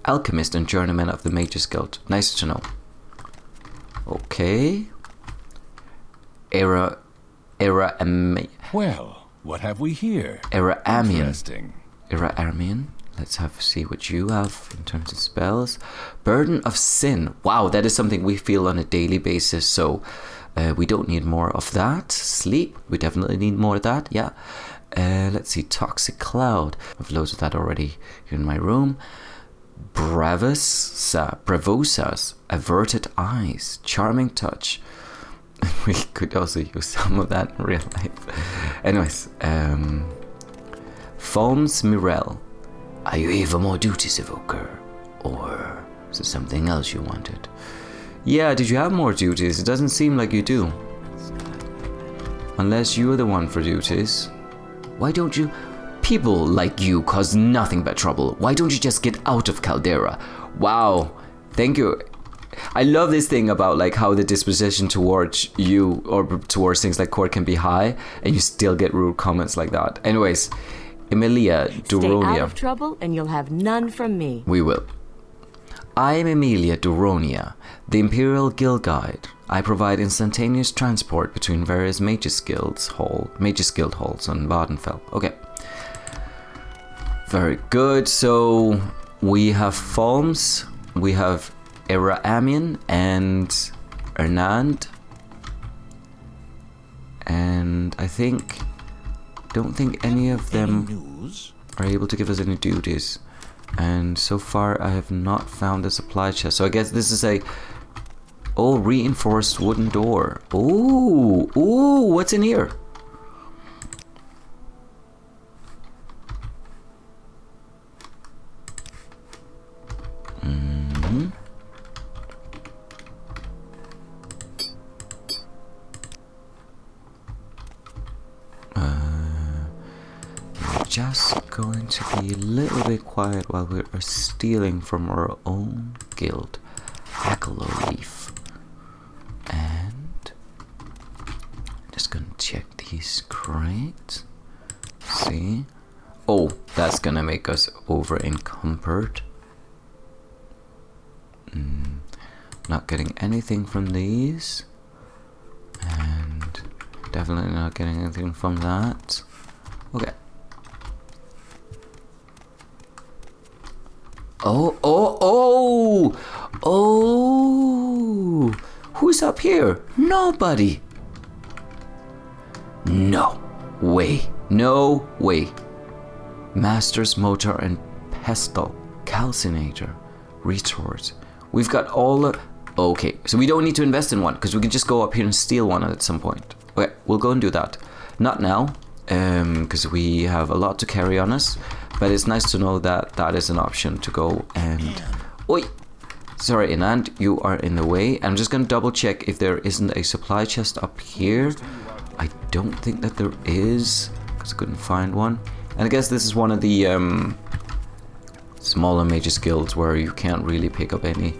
Speaker 7: Alchemist and journeyman of the Mage's Guild. Nice to know. Okay.
Speaker 9: Well, what have we here?
Speaker 7: Interesting. Armian. Let's see what you have in terms of spells. Burden of Sin. Wow, that is something we feel on a daily basis, so we don't need more of that. Sleep. We definitely need more of that, yeah. Let's see. Toxic Cloud. I've loads of that already here in my room. Bravosas. Averted Eyes. Charming Touch. We could also use some of that in real life. Anyways, Foams Mirel. Are you here for more duties, Evoker? Or is it something else you wanted? Yeah, did you have more duties? It doesn't seem like you do. Unless you're the one for duties. Why don't you... People like you cause nothing but trouble. Why don't you just get out of Caldera? Wow. Thank you. I love this thing about like how the disposition towards you or towards things like Cor can be high and you still get rude comments like that. Anyways, Emilia Duronia.
Speaker 10: Stay out of trouble and you'll have none from me.
Speaker 7: We will. I am Emilia Duronia, the Imperial Guild Guide. I provide instantaneous transport between various Mage's Guild halls on Vardenfell. Okay. Very good. So we have Foams, we have Amian and Ernand, and don't think any of them are able to give us any duties. And so far I have not found the supply chest. So I guess this is a reinforced wooden door. Ooh, what's in here? Just going to be a little bit quiet while we are stealing from our own guild. Hackalo Leaf. And just gonna check cookies, great. See? Oh, that's gonna make us over encumbered. Not getting anything from these. And definitely not getting anything from that. Okay. Oh! Who's up here? Nobody. No way. No way. Master's motor and pestle. Calcinator. Retort. We've got all the... Okay, so we don't need to invest in one, because we can just go up here and steal one at some point. Okay, we'll go and do that. Not now, because we have a lot to carry on us. But it's nice to know that that is an option to go and... Oi! Sorry, Inand, you are in the way. I'm just going to double check if there isn't a supply chest up here. I don't think that there is, because I couldn't find one. And I guess this is one of the smaller mages guilds where you can't really pick up any.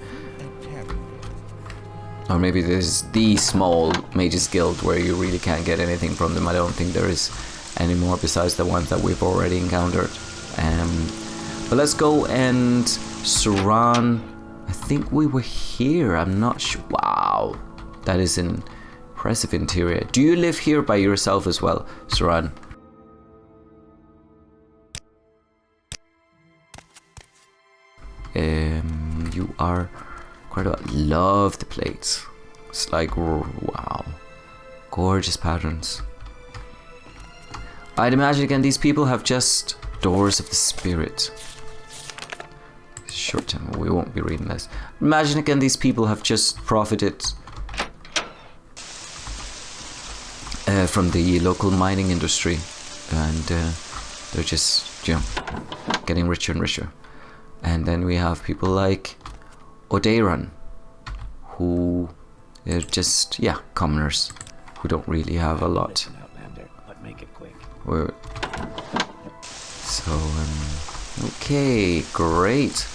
Speaker 7: Or maybe there's the small mages guild where you really can't get anything from them. I don't think there is any more besides the ones that we've already encountered. But let's go and Saran. I think we were here. I'm not sure. Wow, that is an impressive interior. Do you live here by yourself as well, Saran? You are quite a... Love the plates. It's like, wow, gorgeous patterns. I'd imagine again these people have just doors of the spirit. Short time, we won't be reading this. Imagine again these people have just profited from the local mining industry, and they're just, you know, getting richer and richer. And then we have people like Ald'ruhn, who are just, yeah, commoners who don't really have a lot.
Speaker 4: But make it quick.
Speaker 7: So, okay, great.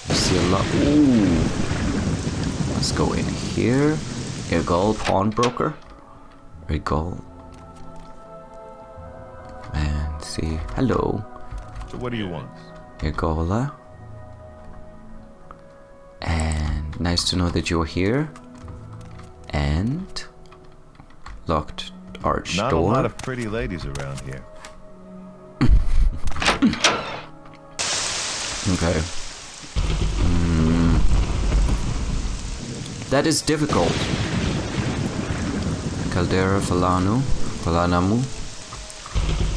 Speaker 7: You see a lot. Ooh. Let's go in here. Irgol, pawnbroker. Irgol. And see. Hello.
Speaker 14: So what do you want?
Speaker 7: Irgola. And nice to know that you're here. And locked arch
Speaker 14: Not
Speaker 7: door.
Speaker 14: a lot of pretty ladies around here.
Speaker 7: Okay. That is difficult. Caldera Falanamu.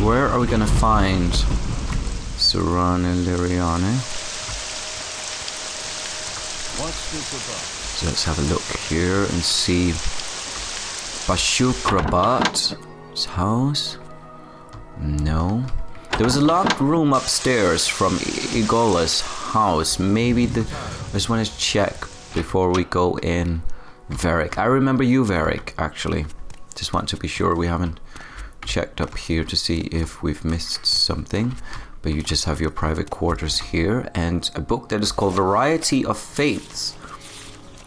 Speaker 7: Where are we gonna find Saryoni Liriane?
Speaker 9: What's this about?
Speaker 7: So let's have a look here and see. Bashukrabat's house? No. There was a locked room upstairs from Igola's house. Maybe I just want to check before we go in. Varric. I remember you, Varric, actually. Just want to be sure we haven't checked up here to see if we've missed something. But you just have your private quarters here. And a book that is called Variety of Faiths,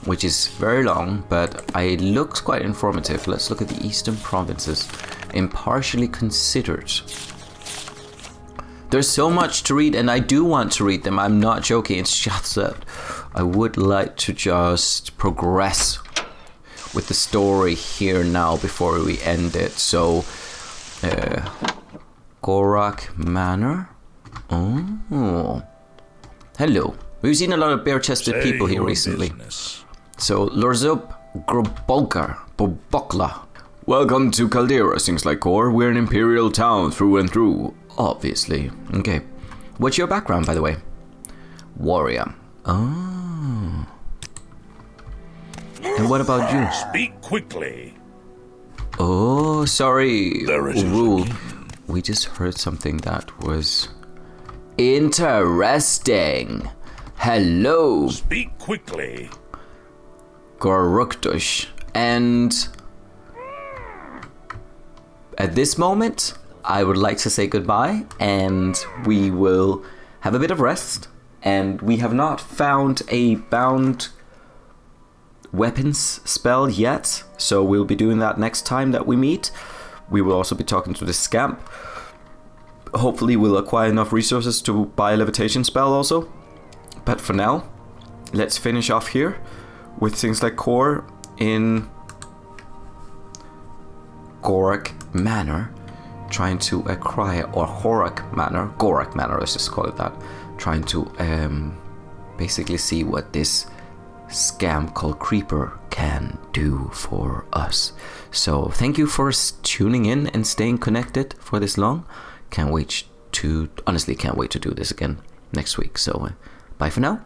Speaker 7: which is very long, but it looks quite informative. Let's look at the Eastern Provinces. Impartially Considered. There's so much to read, and I do want to read them. I'm not joking. It's just that I would like to just progress with the story here now before we end it. So, Gorak Manor. Oh, hello. We've seen a lot of bare-chested people here recently. So, Lorzub Grobolkar Bobokla.
Speaker 11: Welcome to Caldera, things like Cor. We're an imperial town through and through.
Speaker 7: Obviously. Okay. What's your background, by the way? Warrior. Oh. And what about you?
Speaker 13: Speak quickly.
Speaker 7: Oh, sorry.
Speaker 13: There is
Speaker 7: Rule. We just heard something that was interesting. Hello.
Speaker 13: Speak quickly.
Speaker 7: Goruktush. And at this moment, I would like to say goodbye, and we will have a bit of rest. And we have not found a bound weapons spell yet, so we'll be doing that next time that we meet.
Speaker 15: We will also be talking to the scamp. Hopefully we'll acquire enough resources to buy a levitation spell also. But for now, let's finish off here with things like Cor in Gorak Manor, trying to acquire, or Gorak Manor, let's just call it that, trying to basically see what this scam called Creeper can do for us. So thank you for tuning in and staying connected for this long. Honestly can't wait to do this again next week. So bye for now.